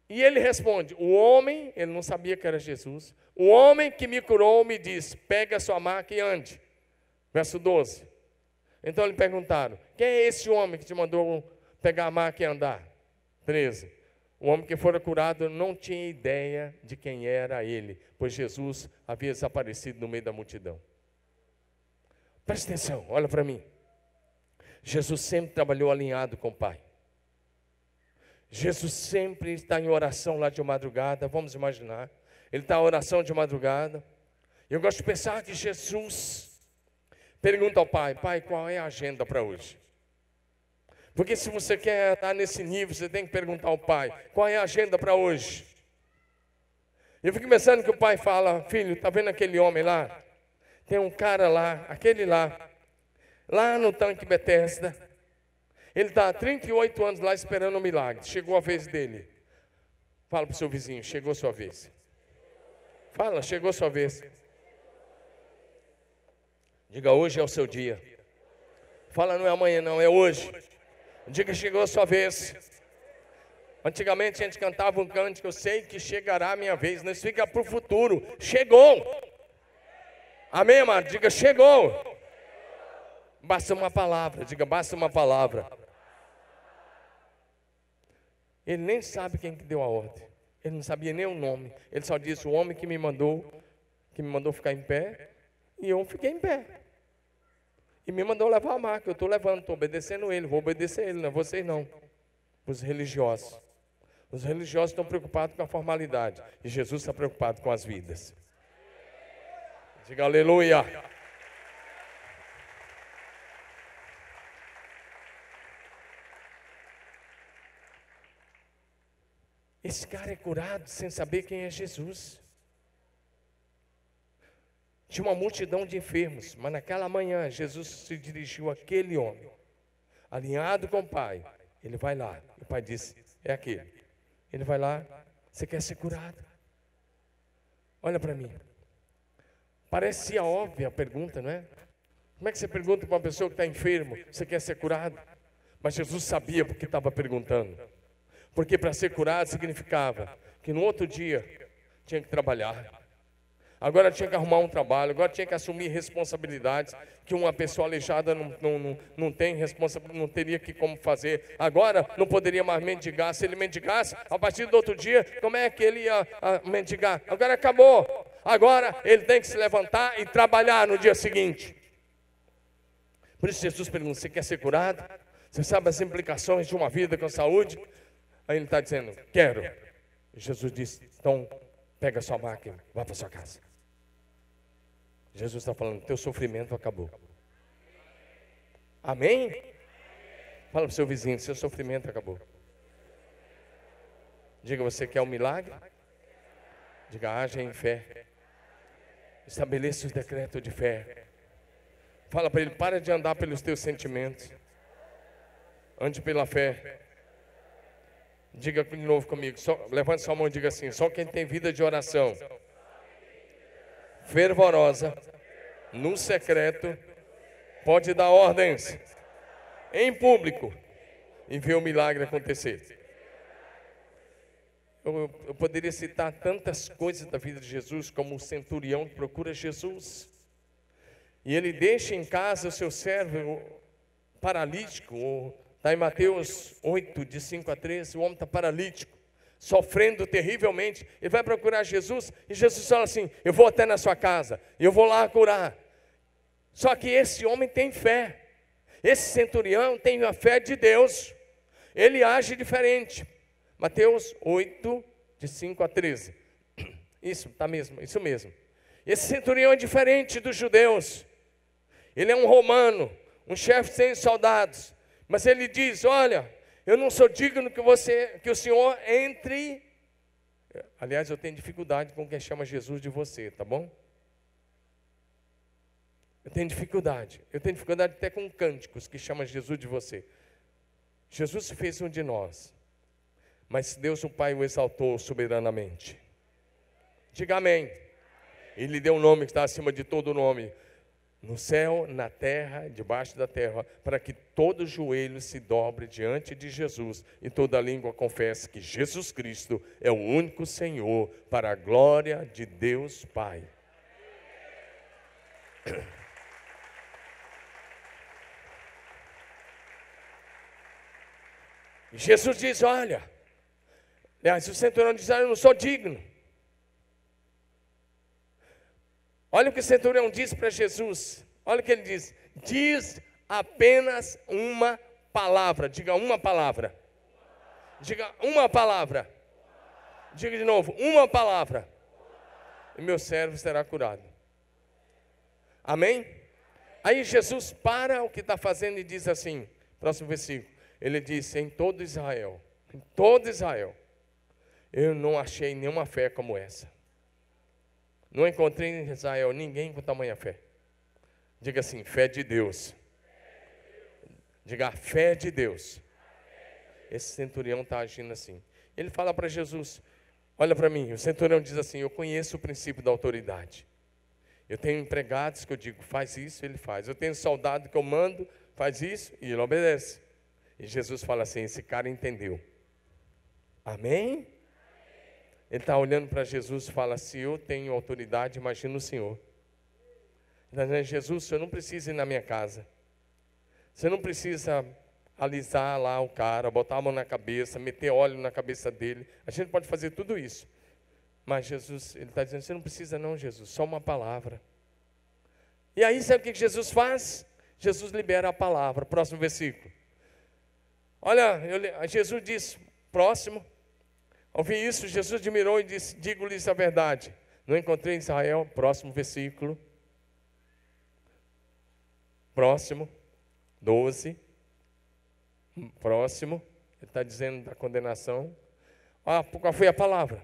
E ele responde: o homem, ele não sabia que era Jesus, o homem que me curou me disse: pega a sua maca e ande. Verso 12. Então lhe perguntaram: quem é esse homem que te mandou pegar a maca e andar? 13. O homem que fora curado não tinha ideia de quem era ele, pois Jesus havia desaparecido no meio da multidão. Presta atenção, olha para mim. Jesus sempre trabalhou alinhado com o Pai. Jesus sempre está em oração lá de madrugada, vamos imaginar. Ele está em oração de madrugada. Eu gosto de pensar que Jesus pergunta ao Pai: Pai, qual é a agenda para hoje? Porque se você quer estar nesse nível, você tem que perguntar ao Pai: qual é a agenda para hoje? Eu fico pensando que o Pai fala: filho, está vendo aquele homem lá? Tem um cara lá, aquele lá no tanque Betesda. Ele está há 38 anos lá esperando um milagre. Chegou a vez dele. Fala para o seu vizinho: chegou a sua vez. Fala, chegou a sua vez. Diga: hoje é o seu dia. Fala, não é amanhã não, é hoje. Diga: chegou a sua vez. Antigamente a gente cantava um cântico: eu sei que chegará a minha vez. Não, isso fica para o futuro. Chegou. Amém, amado? Diga: chegou. Basta uma palavra. Diga: basta uma palavra. Ele nem sabe quem que deu a ordem. Ele não sabia nem o nome. Ele só disse: o homem que me mandou ficar em pé, e eu fiquei em pé. E me mandou levar a maca. Eu estou levando, estou obedecendo ele, vou obedecer ele, não é vocês não. Os religiosos. Os religiosos estão preocupados com a formalidade, e Jesus está preocupado com as vidas. Diga aleluia. Esse cara é curado sem saber quem é Jesus. Tinha uma multidão de enfermos, mas naquela manhã Jesus se dirigiu àquele homem, alinhado com o Pai. Ele vai lá, o Pai disse: é aquele. Ele vai lá: você quer ser curado? Olha para mim. Parece óbvia a pergunta, não é? Como é que você pergunta para uma pessoa que está enfermo: você quer ser curado? Mas Jesus sabia porque estava perguntando. Porque para ser curado significava que no outro dia tinha que trabalhar. Agora tinha que arrumar um trabalho, agora tinha que assumir responsabilidades que uma pessoa aleijada não tem responsabilidade, não teria que como fazer. Agora não poderia mais mendigar. Se ele mendigasse, a partir do outro dia, como é que ele ia mendigar? Agora acabou. Agora ele tem que se levantar e trabalhar no dia seguinte. Por isso Jesus pergunta: você quer ser curado? Você sabe as implicações de uma vida com saúde? Aí ele está dizendo: quero. E Jesus disse: então pega a sua maca e vá para sua casa. Jesus está falando: teu sofrimento acabou. Amém? Fala para o seu vizinho, seu sofrimento acabou. Diga, você quer um milagre? Diga, haja em fé. Estabeleça os decretos de fé. Fala para ele, para de andar pelos teus sentimentos. Ande pela fé. Diga de novo comigo, levante sua mão e diga assim, só quem tem vida de oração fervorosa, no secreto, pode dar ordens em público e ver o milagre acontecer. Eu poderia citar tantas coisas da vida de Jesus, como o centurião que procura Jesus. E ele deixa em casa o seu servo paralítico. Está em Mateus 8, de 5 a 13, o homem está paralítico, sofrendo terrivelmente. Ele vai procurar Jesus e Jesus fala assim, eu vou até na sua casa, eu vou lá curar. Só que esse homem tem fé. Esse centurião tem a fé de Deus. Ele age diferente. Mateus 8, de 5 a 13. Isso, tá mesmo, isso mesmo. Esse centurião é diferente dos judeus. Ele é um romano, um chefe sem soldados. Mas ele diz, olha, eu não sou digno que o Senhor entre. Aliás, eu tenho dificuldade com quem chama Jesus de você, tá bom? Eu tenho dificuldade até com cânticos que chamam Jesus de você. Jesus se fez um de nós, mas Deus o Pai o exaltou soberanamente. Diga amém. Ele lhe deu um nome que está acima de todo nome, no céu, na terra, debaixo da terra, para que todo joelho se dobre diante de Jesus e toda língua confesse que Jesus Cristo é o único Senhor, para a glória de Deus Pai. E Jesus diz, olha, aliás, o centurião diz, eu não sou digno. Olha o que o centurião diz para Jesus. Olha o que ele diz. Diz apenas uma palavra. Diga uma palavra. Diga uma palavra. Diga de novo, uma palavra. E meu servo será curado. Amém? Aí Jesus para o que está fazendo e diz assim, próximo versículo. Ele disse, em todo Israel, eu não achei nenhuma fé como essa. Não encontrei em Israel ninguém com tamanha fé. Diga assim, fé de Deus. Diga, fé de Deus. Esse centurião está agindo assim. Ele fala para Jesus, olha para mim, o centurião diz assim, eu conheço o princípio da autoridade. Eu tenho empregados que eu digo, faz isso, ele faz. Eu tenho soldado que eu mando, faz isso, e ele obedece. E Jesus fala assim, esse cara entendeu. Amém? Ele está olhando para Jesus e fala, se eu tenho autoridade, imagina o Senhor. Ele está dizendo, Jesus, o Senhor não precisa ir na minha casa. Você não precisa alisar lá o cara, botar a mão na cabeça, meter óleo na cabeça dele. A gente pode fazer tudo isso. Mas Jesus, ele está dizendo, você não precisa não, Jesus, só uma palavra. E aí, sabe o que Jesus faz? Jesus libera a palavra. Próximo versículo. Olha, Jesus disse, próximo. Ouvi isso, Jesus admirou e disse, digo-lhes a verdade. Não encontrei em Israel, próximo versículo. Próximo, 12. Próximo, ele está dizendo da condenação. Qual foi a palavra?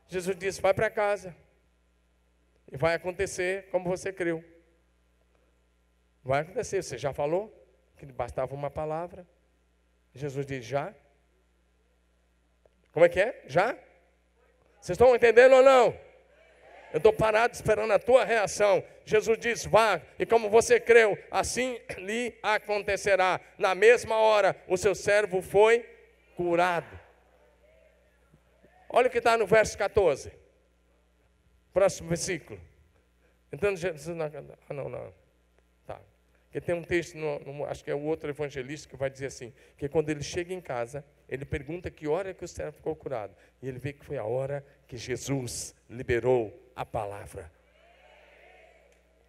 Jesus disse, vai para casa. E vai acontecer como você creu. Vai acontecer, você já falou que bastava uma palavra. Jesus diz, já? Como é que é? Já? Vocês estão entendendo ou não? Eu estou parado esperando a tua reação. Jesus diz, vá, e como você creu, assim lhe acontecerá. Na mesma hora, o seu servo foi curado. Olha o que está no verso 14. Próximo versículo. Então, Jesus, não. Tá. Porque tem um texto, acho que é o outro evangelista, que vai dizer assim, que quando ele chega em casa, ele pergunta que hora que o servo ficou curado. E ele vê que foi a hora que Jesus liberou a palavra.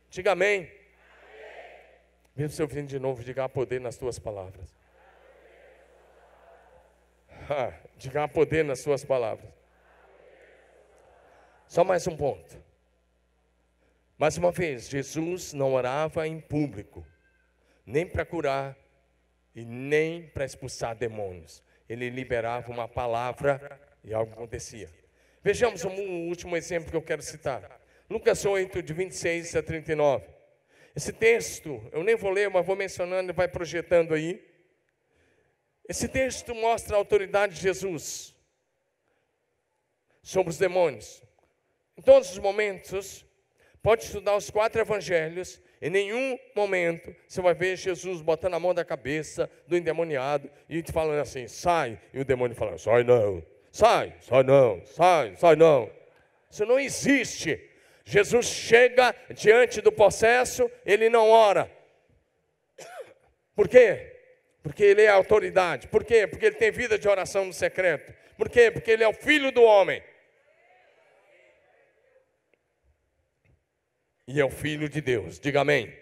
Diga amém. Vê o seu filho de novo, diga há poder nas tuas palavras. Diga há poder nas suas palavras. Só mais um ponto. Mais uma vez, Jesus não orava em público, nem para curar, e nem para expulsar demônios. Ele liberava uma palavra e algo acontecia. Vejamos um último exemplo que eu quero citar. Lucas 8, de 26 a 39. Esse texto, eu nem vou ler, mas vou mencionando e vai projetando aí. Esse texto mostra a autoridade de Jesus sobre os demônios. Em todos os momentos, pode estudar os 4 evangelhos, em nenhum momento você vai ver Jesus botando a mão na cabeça do endemoniado e te falando assim, sai, e o demônio falando, sai não, sai não, sai não. Isso não existe. Jesus chega diante do possesso, ele não ora. Por quê? Porque ele é a autoridade. Por quê? Porque ele tem vida de oração no secreto. Por quê? Porque ele é o Filho do homem. E é o Filho de Deus. Diga amém.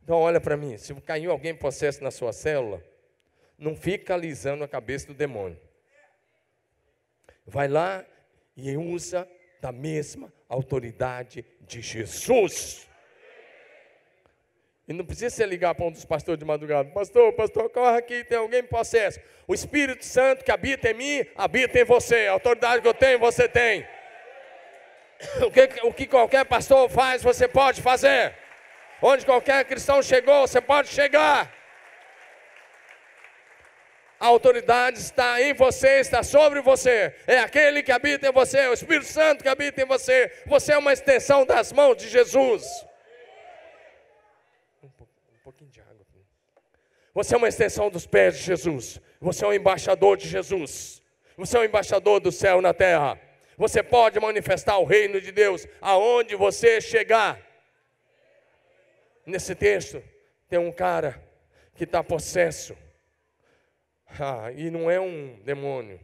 Então olha para mim, se caiu alguém possesso na sua célula, não fica alisando a cabeça do demônio. Vai lá e usa da mesma autoridade de Jesus. E não precisa você ligar para um dos pastores de madrugada. Pastor, corre aqui, tem alguém possesso. O Espírito Santo que habita em mim, habita em você. A autoridade que eu tenho, você tem. O que qualquer pastor faz, você pode fazer. Onde qualquer cristão chegou, você pode chegar. A autoridade está em você, está sobre você. É aquele que habita em você, o Espírito Santo que habita em você. Você é uma extensão das mãos de Jesus. Um pouquinho de água. Você é uma extensão dos pés de Jesus. Você é um embaixador de Jesus. Você é um embaixador do céu na terra. Você pode manifestar o reino de Deus aonde você chegar. Nesse texto tem um cara que está possesso. E não é um demônio,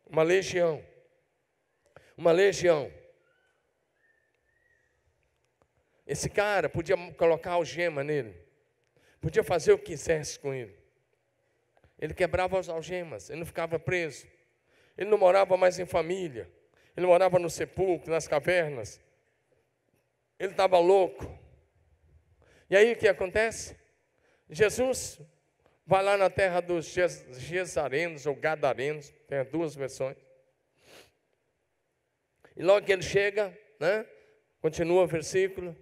uma legião. Uma legião. Esse cara podia colocar algema nele, podia fazer o que quisesse com ele. Ele quebrava as algemas, ele não ficava preso. Ele não morava mais em família, ele morava no sepulcro, nas cavernas. Ele estava louco. E aí o que acontece? Jesus vai lá na terra dos Gesarenos ou Gadarenos, tem as 2 versões. E logo que ele chega, continua o versículo.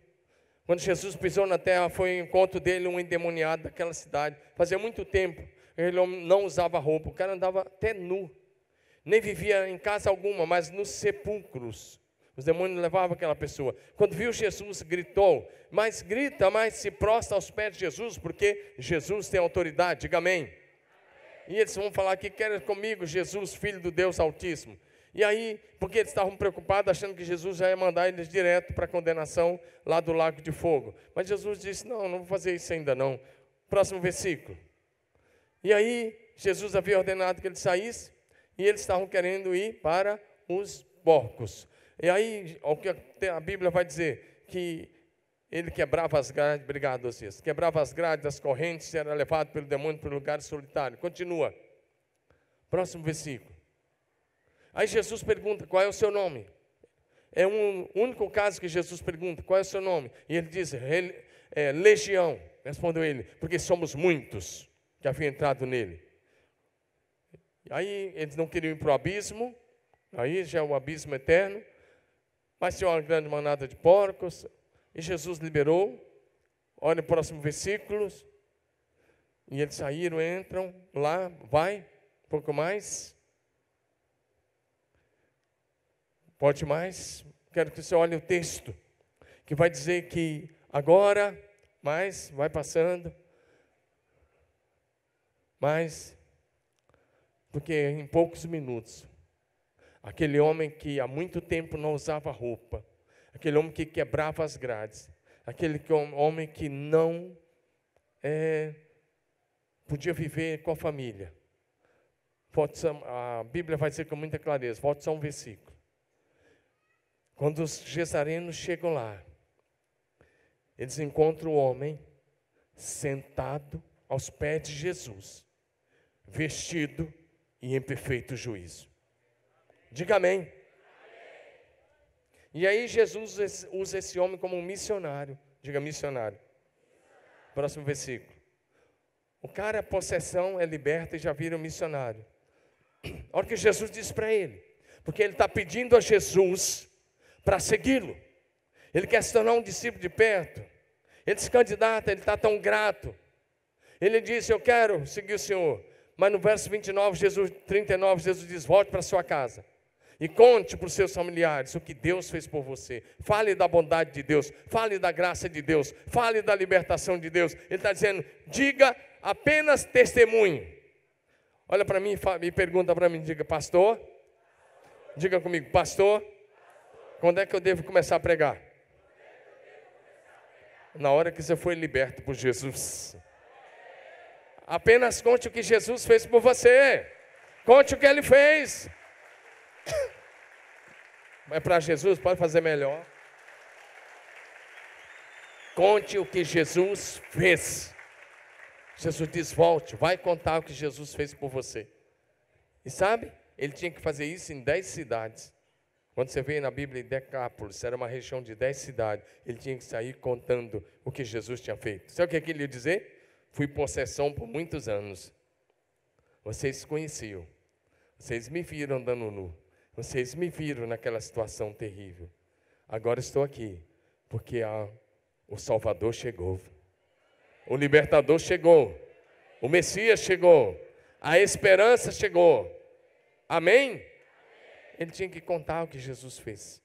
Quando Jesus pisou na terra, foi ao encontro dele um endemoniado daquela cidade. Fazia muito tempo, ele não usava roupa, o cara andava até nu. Nem vivia em casa alguma, mas nos sepulcros. Os demônios levavam aquela pessoa. Quando viu Jesus, gritou, mas grita, mas se prostra aos pés de Jesus, porque Jesus tem autoridade, diga amém. E eles vão falar que querem comigo, Jesus, Filho do Deus Altíssimo. E aí, porque eles estavam preocupados, achando que Jesus já ia mandar eles direto para a condenação lá do lago de fogo. Mas Jesus disse, não vou fazer isso ainda não. Próximo versículo. E aí, Jesus havia ordenado que ele saísse, e eles estavam querendo ir para os porcos. E aí, o que a Bíblia vai dizer? Que ele quebrava as grades, obrigado, Osias, quebrava as grades das correntes, era levado pelo demônio para um lugar solitário. Continua. Próximo versículo. Aí Jesus pergunta, qual é o seu nome? É um único caso que Jesus pergunta, qual é o seu nome? E ele diz, legião. Respondeu ele, porque somos muitos que haviam entrado nele. Aí eles não queriam ir para o abismo, aí já é o abismo eterno. Mas tinha uma grande manada de porcos, e Jesus liberou. Olha o próximo versículo. E eles saíram, entram lá, vai, um pouco mais. Pode mais. Quero que você olhe o texto, que vai dizer que agora, mais, vai passando. Mas, porque em poucos minutos, aquele homem que há muito tempo não usava roupa, aquele homem que quebrava as grades, aquele homem que não podia viver com a família. A Bíblia vai dizer com muita clareza, volte só um versículo. Quando os gesarenos chegam lá, eles encontram o homem sentado aos pés de Jesus, vestido e em perfeito juízo. Diga amém. E aí Jesus usa esse homem como um missionário. Diga missionário. Próximo versículo. O cara, a possessão é liberta e já vira um missionário. Olha o que Jesus disse para ele. Porque ele está pedindo a Jesus para segui-lo. Ele quer se tornar um discípulo de perto. Ele se candidata, ele está tão grato. Ele disse, eu quero seguir o Senhor. Mas no verso 39, Jesus diz, volte para sua casa. E conte para os seus familiares o que Deus fez por você. Fale da bondade de Deus. Fale da graça de Deus. Fale da libertação de Deus. Ele está dizendo, diga apenas testemunho. Olha para mim e pergunta para mim, diga, pastor. Diga comigo, pastor. Quando é que eu devo começar a pregar? Na hora que você foi liberto por Jesus. Apenas conte o que Jesus fez por você. Conte o que Ele fez. Mas para Jesus pode fazer melhor. Conte o que Jesus fez. Jesus diz, volte, vai contar o que Jesus fez por você. E sabe, ele tinha que fazer isso em 10 cidades. Quando você vê na Bíblia Decápolis, era uma região de 10 cidades. Ele tinha que sair contando o que Jesus tinha feito. Sabe o que ele ia dizer? Fui possessão por muitos anos. Vocês conheciam. Vocês me viram andando nu. Vocês me viram naquela situação terrível. Agora estou aqui, porque o Salvador chegou. O Libertador chegou. O Messias chegou. A esperança chegou. Amém? Ele tinha que contar o que Jesus fez.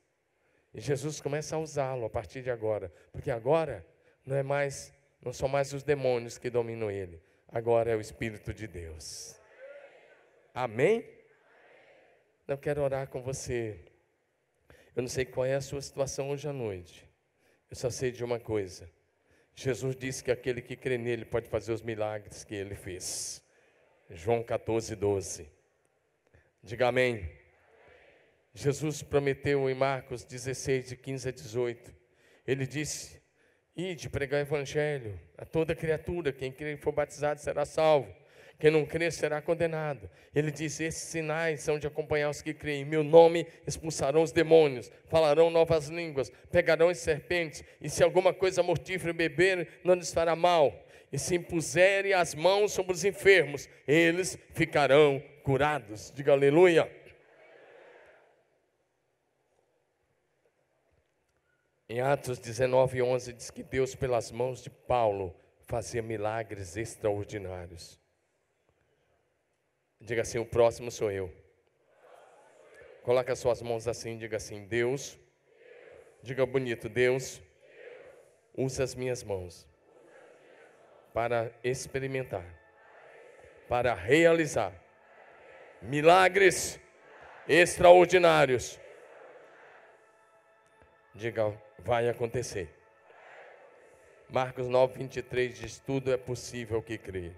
E Jesus começa a usá-lo a partir de agora. Porque agora não são mais os demônios que dominam ele. Agora é o Espírito de Deus. Amém? Eu quero orar com você. Eu não sei qual é a sua situação hoje à noite. Eu só sei de uma coisa. Jesus disse que aquele que crê nele pode fazer os milagres que ele fez. João 14, 12. Diga amém. Jesus prometeu em Marcos 16, de 15 a 18. Ele disse, ide pregar o evangelho a toda criatura. Quem crer e for batizado será salvo. Quem não crer será condenado. Ele disse, esses sinais são de acompanhar os que creem. Em meu nome expulsarão os demônios, falarão novas línguas, pegarão as serpentes, e se alguma coisa mortífera beberem, não lhes fará mal. E se impuserem as mãos sobre os enfermos, eles ficarão curados. Diga aleluia. Em Atos 19, 11, diz que Deus, pelas mãos de Paulo, fazia milagres extraordinários. Diga assim, o próximo sou eu. Coloque as suas mãos assim, diga assim, Deus, diga bonito, Deus, usa as minhas mãos para experimentar, para realizar milagres extraordinários. Diga, vai acontecer. Marcos 9, 23 diz, tudo é possível que crê.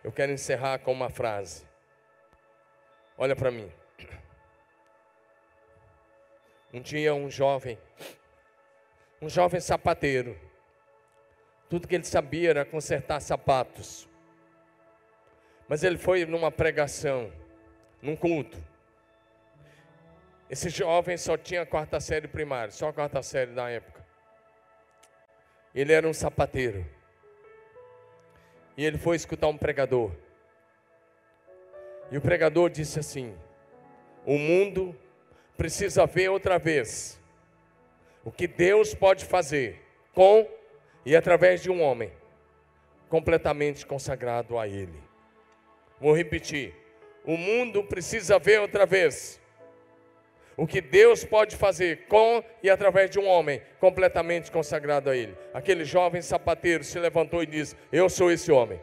Eu quero encerrar com uma frase. Olha para mim. Um dia um jovem sapateiro, tudo que ele sabia era consertar sapatos. Mas ele foi numa pregação, num culto. Esse jovem só tinha a 4ª série primária, só a 4ª série da época. Ele era um sapateiro. E ele foi escutar um pregador. E o pregador disse assim, o mundo precisa ver outra vez o que Deus pode fazer com e através de um homem completamente consagrado a Ele. Vou repetir, o mundo precisa ver outra vez o que Deus pode fazer com e através de um homem completamente consagrado a Ele. Aquele jovem sapateiro se levantou e disse, eu sou esse homem.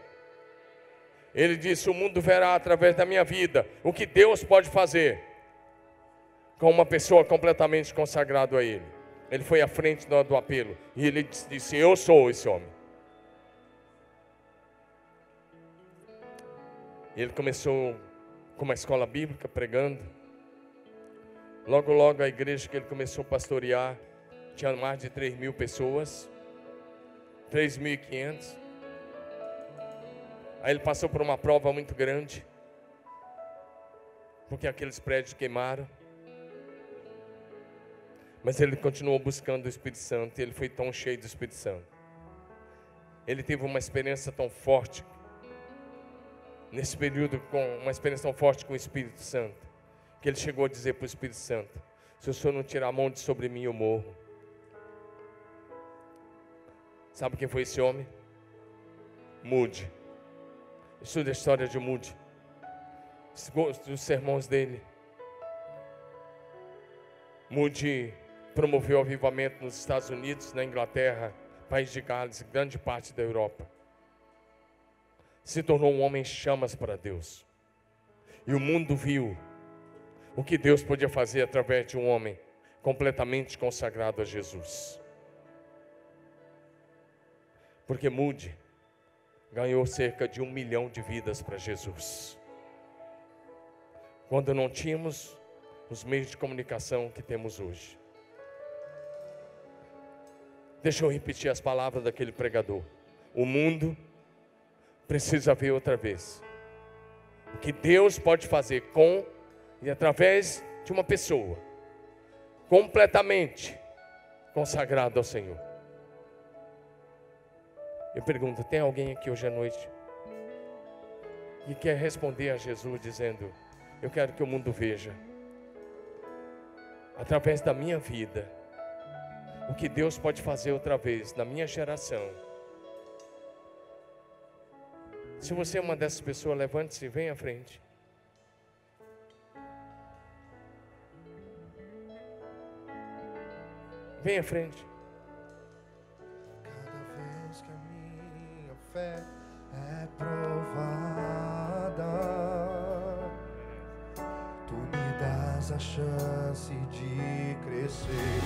Ele disse, o mundo verá através da minha vida o que Deus pode fazer com uma pessoa completamente consagrada a Ele. Ele foi à frente do apelo e ele disse, eu sou esse homem. Ele começou com uma escola bíblica pregando. Logo, logo a igreja que ele começou a pastorear tinha mais de 3.000 pessoas, 3.500. Aí ele passou por uma prova muito grande, porque aqueles prédios queimaram. Mas ele continuou buscando o Espírito Santo, e ele foi tão cheio do Espírito Santo. Ele teve uma experiência tão forte nesse período com uma experiência tão forte com o Espírito Santo, que ele chegou a dizer para o Espírito Santo: se o Senhor não tirar a mão de sobre mim, eu morro. Sabe quem foi esse homem? Moody. Estuda a história de Moody, os sermões dele. Moody promoveu o avivamento nos Estados Unidos, na Inglaterra, País de Gales, grande parte da Europa. Se tornou um homem em chamas para Deus. E o mundo viu o que Deus podia fazer através de um homem completamente consagrado a Jesus. Porque Moody ganhou cerca de 1 milhão de vidas para Jesus, quando não tínhamos os meios de comunicação que temos hoje. Deixa eu repetir as palavras daquele pregador: o mundo precisa ver outra vez o que Deus pode fazer com e através de uma pessoa completamente consagrada ao Senhor. Eu pergunto: tem alguém aqui hoje à noite que quer responder a Jesus dizendo: eu quero que o mundo veja, através da minha vida, o que Deus pode fazer outra vez na minha geração? Se você é uma dessas pessoas, levante-se e venha à frente. Venha à frente. Cada vez que a minha fé é provada, tu me dás a chance de crescer.